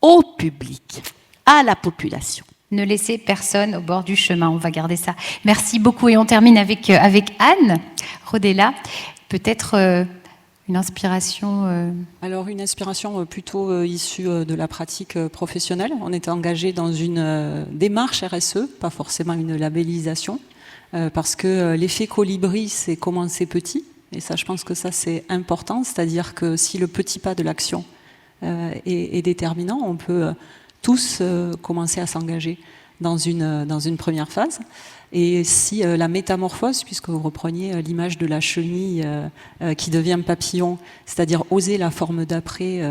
au public, à la population. Ne laissez personne au bord du chemin, on va garder ça. Merci beaucoup et on termine avec Anne Rodella. Peut-être une inspiration Alors une inspiration plutôt issue de la pratique professionnelle. On était engagé dans une démarche RSE, pas forcément une labellisation, parce que l'effet colibri, c'est commencer petit. Et ça, je pense que ça, c'est important. C'est-à-dire que si le petit pas de l'action est déterminant, on peut tous commencer à s'engager. dans une première phase. Et si la métamorphose, puisque vous repreniez l'image de la chenille qui devient papillon, c'est-à-dire oser la forme d'après,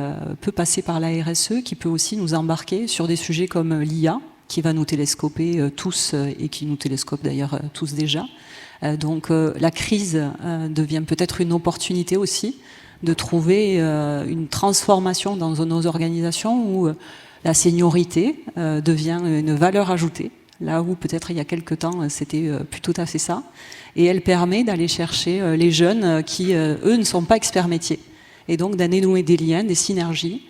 peut passer par la RSE, qui peut aussi nous embarquer sur des sujets comme l'IA, qui va nous télescoper tous, et qui nous télescope d'ailleurs tous déjà. Donc la crise devient peut-être une opportunité aussi de trouver une transformation dans nos organisations où la seniorité devient une valeur ajoutée. Là où peut-être il y a quelque temps, c'était plus tout à fait ça. Et elle permet d'aller chercher les jeunes qui, eux, ne sont pas experts métiers. Et donc d'annouer des liens, des synergies,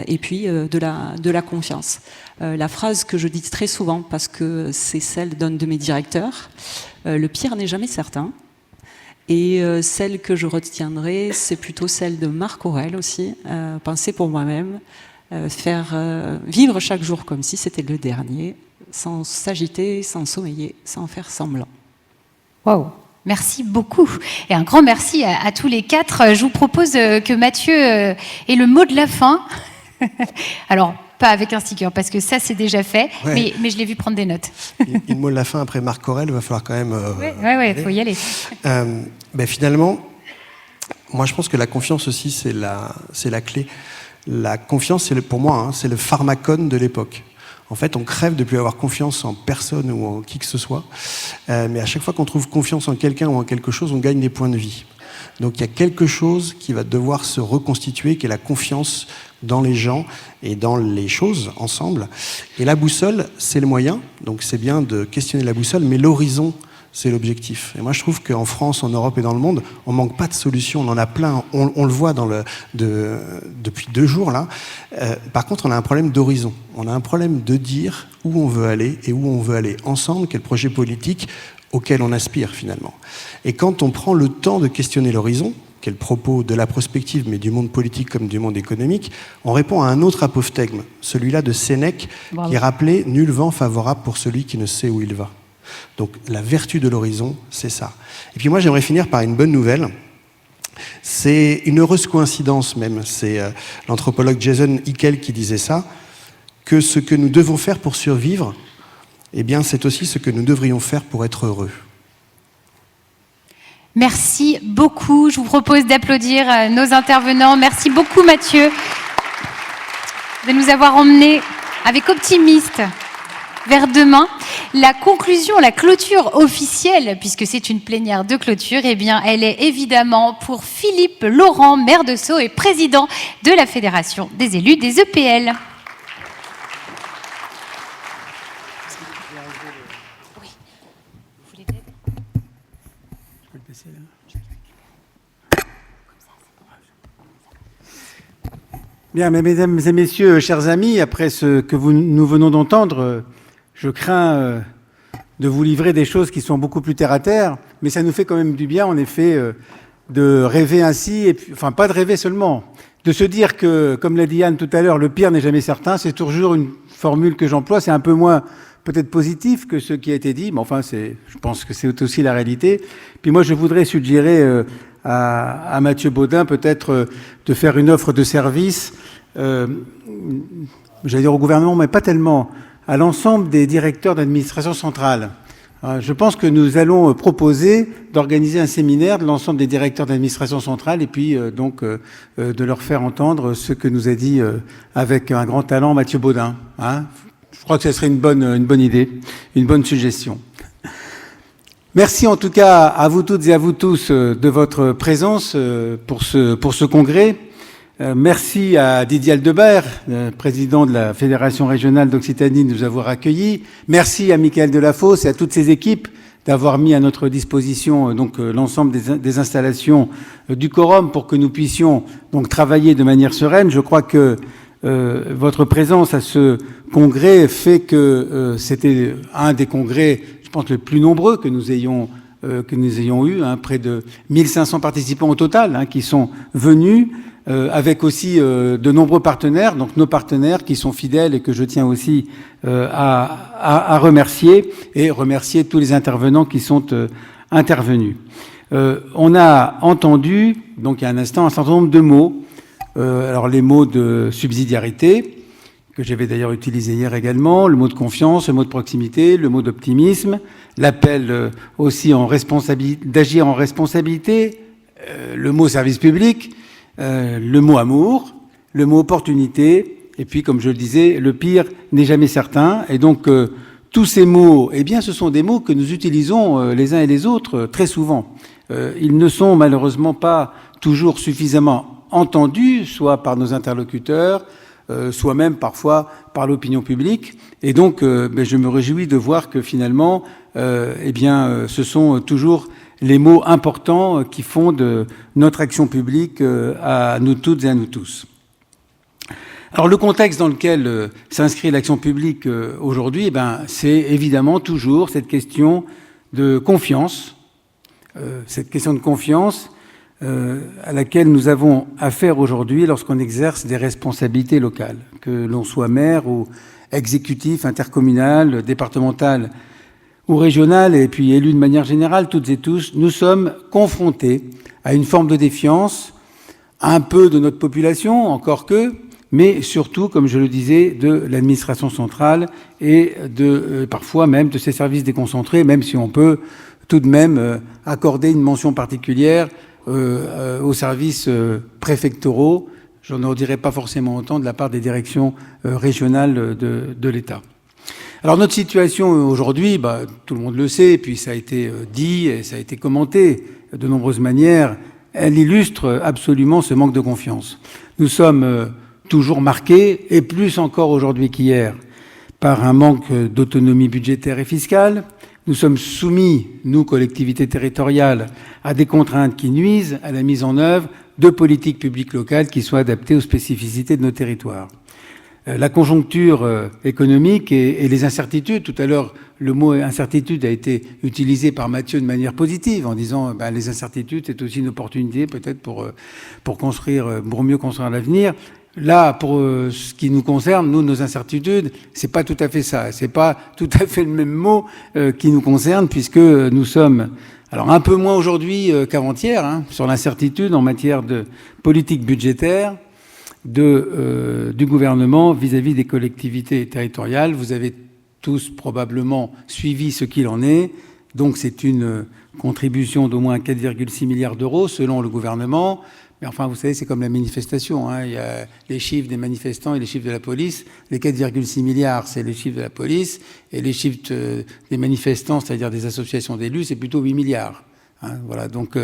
et puis de la confiance. La phrase que je dis très souvent, parce que c'est celle d'un de mes directeurs, le pire n'est jamais certain. Et celle que je retiendrai, c'est plutôt celle de Marc Aurèle aussi, penser pour moi-même, faire vivre chaque jour comme si c'était le dernier, sans s'agiter, sans sommeiller, sans faire semblant. Waouh! Merci beaucoup. Et un grand merci à tous les quatre. Je vous propose que Mathieu ait le mot de la fin. Alors, pas avec un sticker, parce que ça, c'est déjà fait, ouais. mais je l'ai vu prendre des notes. Le mot de la fin après Marc Aurèle, il va falloir quand même... Oui, il faut y aller. Finalement, moi, je pense que la confiance aussi, c'est la clé. La confiance, pour moi, c'est le pharmacone de l'époque. En fait, on crève de ne plus avoir confiance en personne ou en qui que ce soit. Mais à chaque fois qu'on trouve confiance en quelqu'un ou en quelque chose, on gagne des points de vie. Donc il y a quelque chose qui va devoir se reconstituer, qui est la confiance dans les gens et dans les choses ensemble. Et la boussole, c'est le moyen. Donc c'est bien de questionner la boussole, mais l'horizon, c'est l'objectif. Et moi, je trouve qu'en France, en Europe et dans le monde, on manque pas de solutions. On en a plein. On le voit depuis 2 jours, là. Par contre, on a un problème d'horizon. On a un problème de dire où on veut aller et où on veut aller ensemble, quel projet politique auquel on aspire, finalement. Et quand on prend le temps de questionner l'horizon, qui est le propos de la prospective, mais du monde politique comme du monde économique, on répond à un autre apophthegme, celui-là de Sénèque, qui rappelait « Nul vent favorable pour celui qui ne sait où il va ». Donc la vertu de l'horizon, c'est ça. Et puis moi, j'aimerais finir par une bonne nouvelle. C'est une heureuse coïncidence même. C'est l'anthropologue Jason Hickel qui disait ça, que ce que nous devons faire pour survivre, eh bien, c'est aussi ce que nous devrions faire pour être heureux. Merci beaucoup. Je vous propose d'applaudir nos intervenants. Merci beaucoup, Mathieu, de nous avoir emmenés avec optimisme vers demain. La conclusion, la clôture officielle, puisque c'est une plénière de clôture, eh bien, elle est évidemment pour Philippe Laurent, maire de Sceaux et président de la Fédération des élus des EPL. Bien, mesdames et messieurs, chers amis, après ce que nous venons d'entendre, je crains de vous livrer des choses qui sont beaucoup plus terre à terre, mais ça nous fait quand même du bien, en effet, de rêver ainsi, et puis, enfin pas de rêver seulement, de se dire que, comme l'a dit Anne tout à l'heure, le pire n'est jamais certain. C'est toujours une formule que j'emploie, c'est un peu moins peut-être positif que ce qui a été dit, mais enfin, je pense que c'est aussi la réalité. Puis moi, je voudrais suggérer à Mathieu Baudin peut-être de faire une offre de service, j'allais dire au gouvernement, mais pas tellement, à l'ensemble des directeurs d'administration centrale. Je pense que nous allons proposer d'organiser un séminaire de l'ensemble des directeurs d'administration centrale et puis donc de leur faire entendre ce que nous a dit avec un grand talent Mathieu Baudin. Je crois que ce serait une bonne idée, une bonne suggestion. Merci en tout cas à vous toutes et à vous tous de votre présence pour ce congrès. Merci à Didier Aldebert, président de la Fédération régionale d'Occitanie, de nous avoir accueillis. Merci à Michael Delafosse et à toutes ses équipes d'avoir mis à notre disposition donc l'ensemble des installations du quorum pour que nous puissions donc travailler de manière sereine. Je crois que votre présence à ce congrès fait que c'était un des congrès, je pense, les plus nombreux que nous ayons eu, près de 1500 participants au total qui sont venus, avec aussi de nombreux partenaires, donc nos partenaires qui sont fidèles et que je tiens aussi à remercier, et remercier tous les intervenants qui sont intervenus. On a entendu, donc il y a un instant, un certain nombre de mots. Alors les mots de subsidiarité, que j'avais d'ailleurs utilisé hier également, le mot de confiance, le mot de proximité, le mot d'optimisme, l'appel aussi d'agir en responsabilité, le mot service public, le mot amour, le mot opportunité, et puis comme je le disais, le pire n'est jamais certain. Et donc tous ces mots, eh bien ce sont des mots que nous utilisons les uns et les autres très souvent. Ils ne sont malheureusement pas toujours suffisamment entendus, soit par nos interlocuteurs, soit même parfois par l'opinion publique. Et donc je me réjouis de voir que finalement, ce sont toujours les mots importants qui fondent notre action publique à nous toutes et à nous tous. Alors le contexte dans lequel s'inscrit l'action publique aujourd'hui, c'est évidemment toujours cette question de confiance, à laquelle nous avons affaire aujourd'hui lorsqu'on exerce des responsabilités locales, que l'on soit maire ou exécutif, intercommunal, départemental ou régional, et puis élu de manière générale, toutes et tous, nous sommes confrontés à une forme de défiance, un peu de notre population, encore que, mais surtout, comme je le disais, de l'administration centrale et parfois même de ses services déconcentrés, même si on peut tout de même accorder une mention particulière aux services préfectoraux. Je n'en dirais pas forcément autant de la part des directions régionales de l'État. Alors notre situation aujourd'hui, tout le monde le sait, et puis ça a été dit et ça a été commenté de nombreuses manières, elle illustre absolument ce manque de confiance. Nous sommes toujours marqués, et plus encore aujourd'hui qu'hier, par un manque d'autonomie budgétaire et fiscale. Nous sommes soumis, nous, collectivités territoriales, à des contraintes qui nuisent à la mise en œuvre de politiques publiques locales qui soient adaptées aux spécificités de nos territoires. La conjoncture économique et les incertitudes, tout à l'heure le mot incertitude a été utilisé par Mathieu de manière positive en disant les incertitudes c'est aussi une opportunité peut-être pour mieux construire l'avenir. Là, pour ce qui nous concerne, nous, nos incertitudes, c'est pas tout à fait ça. C'est pas tout à fait le même mot qui nous concerne, puisque nous sommes, alors un peu moins aujourd'hui qu'avant-hier, sur l'incertitude en matière de politique budgétaire du gouvernement vis-à-vis des collectivités territoriales. Vous avez tous probablement suivi ce qu'il en est. Donc c'est une contribution d'au moins 4,6 milliards d'euros selon le gouvernement. Mais enfin, vous savez, c'est comme la manifestation. Il y a les chiffres des manifestants et les chiffres de la police. Les 4,6 milliards, c'est les chiffres de la police. Et les chiffres des manifestants, c'est-à-dire des associations d'élus, c'est plutôt 8 milliards. Voilà. Donc,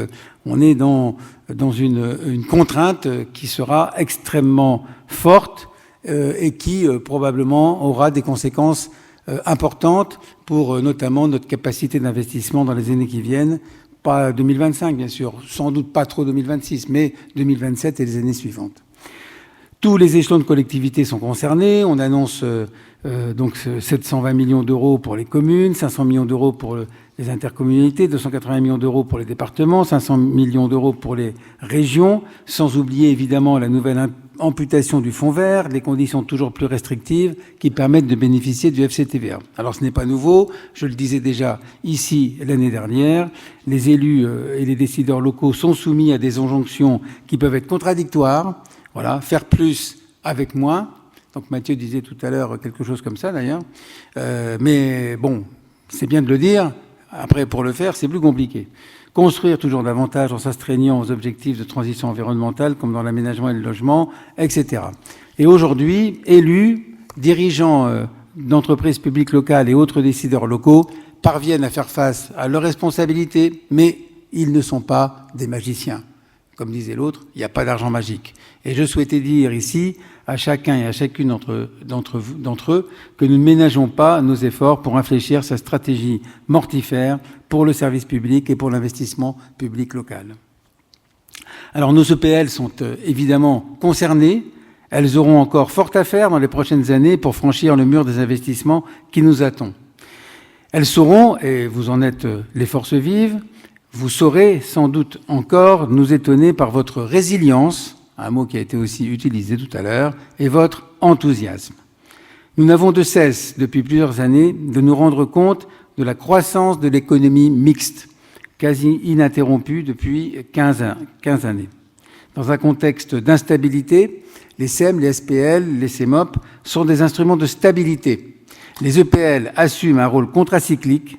on est dans une contrainte qui sera extrêmement forte et qui, probablement, aura des conséquences importantes pour, notamment, notre capacité d'investissement dans les années qui viennent. Pas 2025, bien sûr, sans doute pas trop 2026, mais 2027 et les années suivantes. Tous les échelons de collectivités sont concernés. On annonce donc 720 millions d'euros pour les communes, 500 millions d'euros pour les intercommunalités, 280 millions d'euros pour les départements, 500 millions d'euros pour les régions, sans oublier évidemment la nouvelle amputation du fonds vert, les conditions toujours plus restrictives qui permettent de bénéficier du FCTVA. Alors ce n'est pas nouveau, je le disais déjà ici l'année dernière, les élus et les décideurs locaux sont soumis à des injonctions qui peuvent être contradictoires. Voilà, faire plus avec moins. Donc Mathieu disait tout à l'heure quelque chose comme ça d'ailleurs. Mais bon, c'est bien de le dire. Après, pour le faire, c'est plus compliqué. Construire toujours davantage en s'astreignant aux objectifs de transition environnementale, comme dans l'aménagement et le logement, etc. Et aujourd'hui, élus, dirigeants d'entreprises publiques locales et autres décideurs locaux parviennent à faire face à leurs responsabilités, mais ils ne sont pas des magiciens. Comme disait l'autre, il n'y a pas d'argent magique. Et je souhaitais dire ici à chacun et à chacune d'entre eux que nous ne ménageons pas nos efforts pour infléchir sa stratégie mortifère pour le service public et pour l'investissement public local. Alors nos EPL sont évidemment concernées. Elles auront encore fort à faire dans les prochaines années pour franchir le mur des investissements qui nous attend. Elles sauront, et vous en êtes les forces vives, vous saurez sans doute encore nous étonner par votre résilience, un mot qui a été aussi utilisé tout à l'heure, et votre enthousiasme. Nous n'avons de cesse, depuis plusieurs années, de nous rendre compte de la croissance de l'économie mixte, quasi ininterrompue depuis 15 années. Dans un contexte d'instabilité, les SEM, les SPL, les CEMOP sont des instruments de stabilité. Les EPL assument un rôle contracyclique,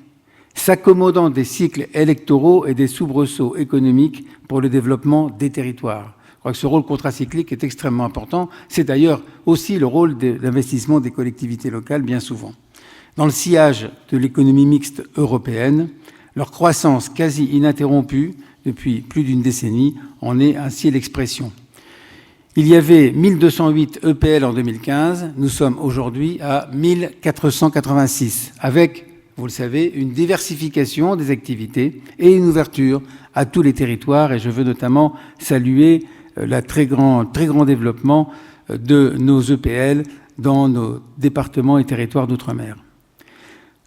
s'accommodant des cycles électoraux et des soubresauts économiques pour le développement des territoires. Je crois que ce rôle contracyclique est extrêmement important. C'est d'ailleurs aussi le rôle d'investissement des collectivités locales, bien souvent. Dans le sillage de l'économie mixte européenne, leur croissance quasi ininterrompue depuis plus d'une décennie en est ainsi l'expression. Il y avait 1208 EPL en 2015, nous sommes aujourd'hui à 1486, avec, vous le savez, une diversification des activités et une ouverture à tous les territoires. Et je veux notamment saluer le très grand développement de nos EPL dans nos départements et territoires d'outre-mer.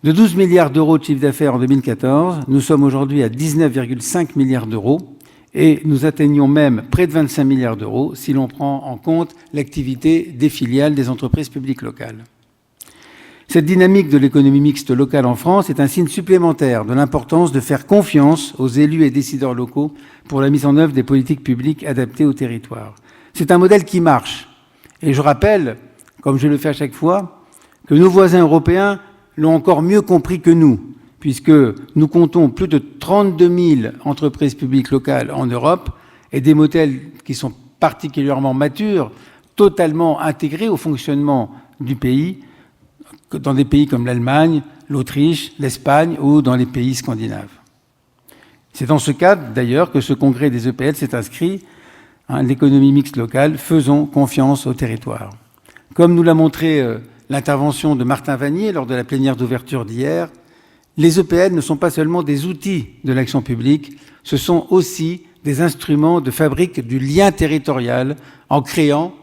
De 12 milliards d'euros de chiffre d'affaires en 2014, nous sommes aujourd'hui à 19,5 milliards d'euros et nous atteignons même près de 25 milliards d'euros si l'on prend en compte l'activité des filiales des entreprises publiques locales. Cette dynamique de l'économie mixte locale en France est un signe supplémentaire de l'importance de faire confiance aux élus et décideurs locaux pour la mise en œuvre des politiques publiques adaptées au territoire. C'est un modèle qui marche. Et je rappelle, comme je le fais à chaque fois, que nos voisins européens l'ont encore mieux compris que nous, puisque nous comptons plus de 32 000 entreprises publiques locales en Europe et des modèles qui sont particulièrement matures, totalement intégrés au fonctionnement du pays, dans des pays comme l'Allemagne, l'Autriche, l'Espagne ou dans les pays scandinaves. C'est dans ce cadre, d'ailleurs, que ce congrès des EPL s'est inscrit, l'économie mixte locale, faisons confiance au territoire. Comme nous l'a montré l'intervention de Martin Vanier lors de la plénière d'ouverture d'hier, les EPL ne sont pas seulement des outils de l'action publique, ce sont aussi des instruments de fabrique du lien territorial en créant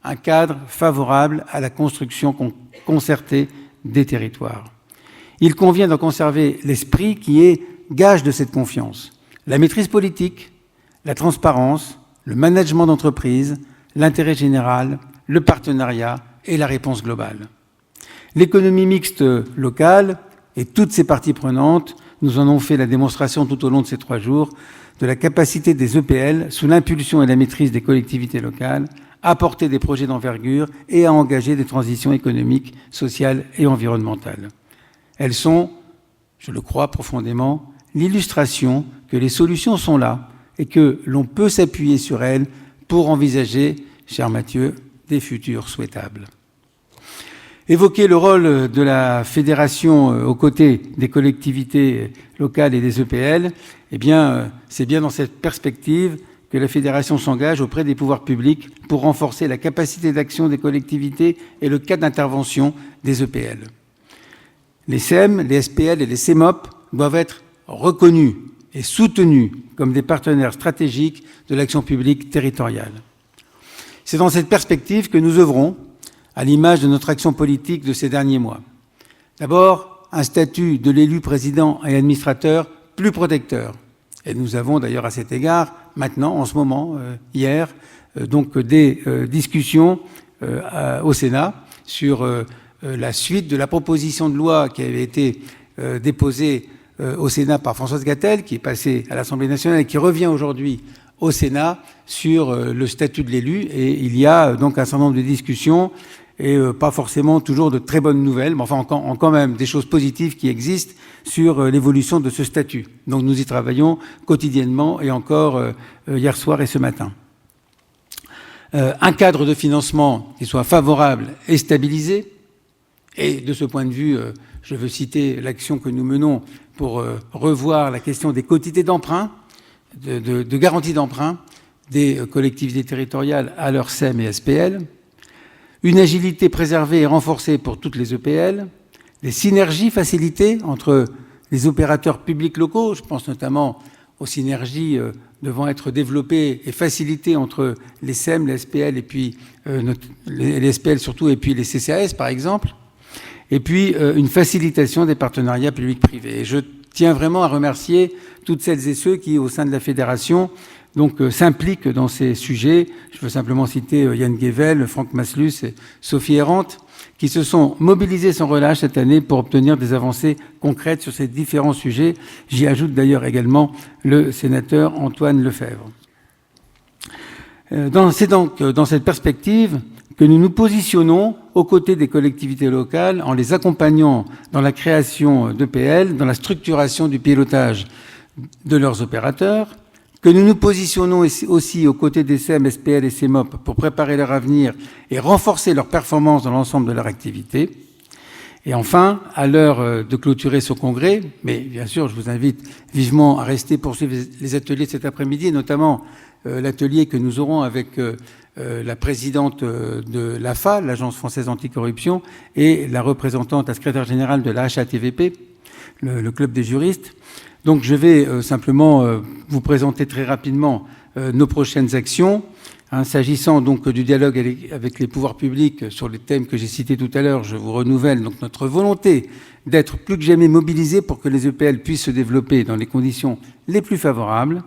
un cadre favorable à la construction concertée des territoires. Il convient d'en conserver l'esprit qui est gage de cette confiance. La maîtrise politique, la transparence, le management d'entreprise, l'intérêt général, le partenariat et la réponse globale. L'économie mixte locale et toutes ses parties prenantes nous en ont fait la démonstration tout au long de ces 3 jours de la capacité des EPL, sous l'impulsion et la maîtrise des collectivités locales, à porter des projets d'envergure et à engager des transitions économiques, sociales et environnementales. Elles sont, je le crois profondément, l'illustration que les solutions sont là et que l'on peut s'appuyer sur elles pour envisager, cher Mathieu, des futurs souhaitables. Évoquer le rôle de la fédération aux côtés des collectivités locales et des EPL, eh bien, c'est bien dans cette perspective que la fédération s'engage auprès des pouvoirs publics pour renforcer la capacité d'action des collectivités et le cadre d'intervention des EPL. Les SEM, les SPL et les CEMOP doivent être reconnus et soutenus comme des partenaires stratégiques de l'action publique territoriale. C'est dans cette perspective que nous œuvrons, à l'image de notre action politique de ces derniers mois. D'abord, un statut de l'élu président et administrateur plus protecteur. Et nous avons d'ailleurs à cet égard, maintenant, en ce moment, hier, donc des discussions au Sénat sur la suite de la proposition de loi qui avait été déposée au Sénat par Françoise Gatel, qui est passée à l'Assemblée nationale et qui revient aujourd'hui au Sénat sur le statut de l'élu. Et il y a donc un certain nombre de discussions et pas forcément toujours de très bonnes nouvelles, mais enfin quand même des choses positives qui existent sur l'évolution de ce statut. Donc nous y travaillons quotidiennement et encore hier soir et ce matin. Un cadre de financement qui soit favorable et stabilisé. Et de ce point de vue, je veux citer l'action que nous menons pour revoir la question des quotités d'emprunt, de garantie d'emprunt des collectivités territoriales à leur SEM et SPL, une agilité préservée et renforcée pour toutes les EPL, des synergies facilitées entre les opérateurs publics locaux, je pense notamment aux synergies devant être développées et facilitées entre les SEM, les SPL et puis les SPL surtout et puis les CCAS par exemple, et puis une facilitation des partenariats publics-privés. Et je tiens vraiment à remercier toutes celles et ceux qui, au sein de la fédération, donc s'impliquent dans ces sujets. Je veux simplement citer Yann Guével, Franck Maslus et Sophie Errante, qui se sont mobilisés sans relâche cette année pour obtenir des avancées concrètes sur ces différents sujets. J'y ajoute d'ailleurs également le sénateur Antoine Lefèvre. C'est donc dans cette perspective que nous nous positionnons aux côtés des collectivités locales en les accompagnant dans la création d'EPL, dans la structuration du pilotage de leurs opérateurs, que nous nous positionnons aussi aux côtés des CEM, SPL et CEMOP pour préparer leur avenir et renforcer leur performance dans l'ensemble de leur activité. Et enfin, à l'heure de clôturer ce congrès, mais bien sûr, je vous invite vivement à rester poursuivre les ateliers cet après-midi, et notamment l'atelier que nous aurons avec la présidente de l'AFA, l'Agence française anticorruption, et la représentante, la secrétaire générale de la HATVP, le club des juristes. Donc je vais simplement vous présenter très rapidement nos prochaines actions. S'agissant donc du dialogue avec les pouvoirs publics sur les thèmes que j'ai cités tout à l'heure, je vous renouvelle donc notre volonté d'être plus que jamais mobilisés pour que les EPL puissent se développer dans les conditions les plus favorables.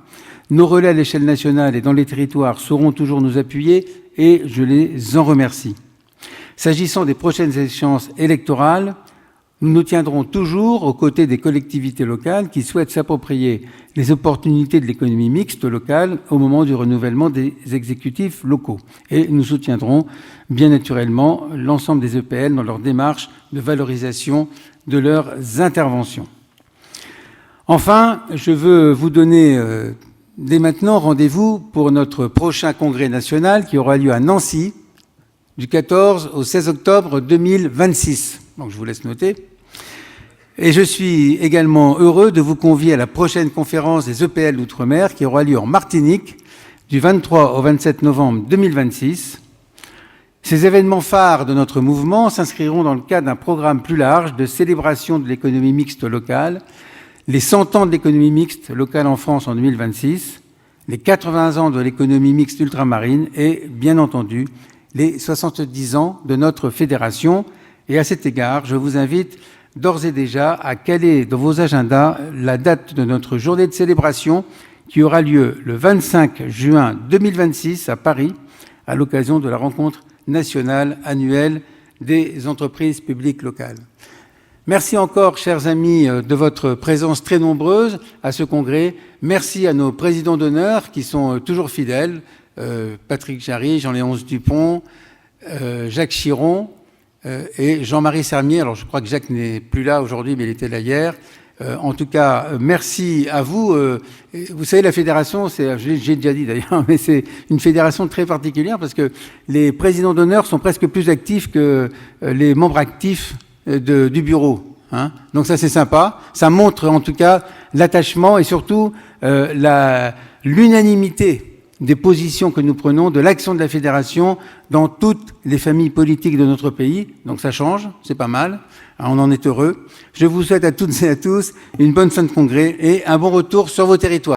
Nos relais à l'échelle nationale et dans les territoires sauront toujours nous appuyer et je les en remercie. S'agissant des prochaines échéances électorales, nous nous tiendrons toujours aux côtés des collectivités locales qui souhaitent s'approprier les opportunités de l'économie mixte locale au moment du renouvellement des exécutifs locaux. Et nous soutiendrons bien naturellement l'ensemble des EPL dans leur démarche de valorisation de leurs interventions. Enfin, je veux vous donner dès maintenant rendez-vous pour notre prochain congrès national qui aura lieu à Nancy du 14 au 16 octobre 2026. Donc je vous laisse noter. Et je suis également heureux de vous convier à la prochaine conférence des EPL d'Outre-mer qui aura lieu en Martinique du 23 au 27 novembre 2026. Ces événements phares de notre mouvement s'inscriront dans le cadre d'un programme plus large de célébration de l'économie mixte locale, les 100 ans de l'économie mixte locale en France en 2026, les 80 ans de l'économie mixte ultramarine et, bien entendu, les 70 ans de notre fédération. Et à cet égard, je vous invite d'ores et déjà à caler dans vos agendas la date de notre journée de célébration qui aura lieu le 25 juin 2026 à Paris, à l'occasion de la rencontre nationale annuelle des entreprises publiques locales. Merci encore, chers amis, de votre présence très nombreuse à ce congrès. Merci à nos présidents d'honneur qui sont toujours fidèles, Patrick Jarry, Jean-Léonce Dupont, Jacques Chiron, et Jean-Marie Sermier. Alors je crois que Jacques n'est plus là aujourd'hui, mais il était là hier. En tout cas, merci à vous. Vous savez, la fédération, j'ai déjà dit d'ailleurs, mais c'est une fédération très particulière parce que les présidents d'honneur sont presque plus actifs que les membres actifs du bureau. Donc ça, c'est sympa. Ça montre en tout cas l'attachement et surtout l'unanimité des positions que nous prenons, de l'action de la fédération dans toutes les familles politiques de notre pays. Donc ça change, c'est pas mal, on en est heureux. Je vous souhaite à toutes et à tous une bonne fin de congrès et un bon retour sur vos territoires.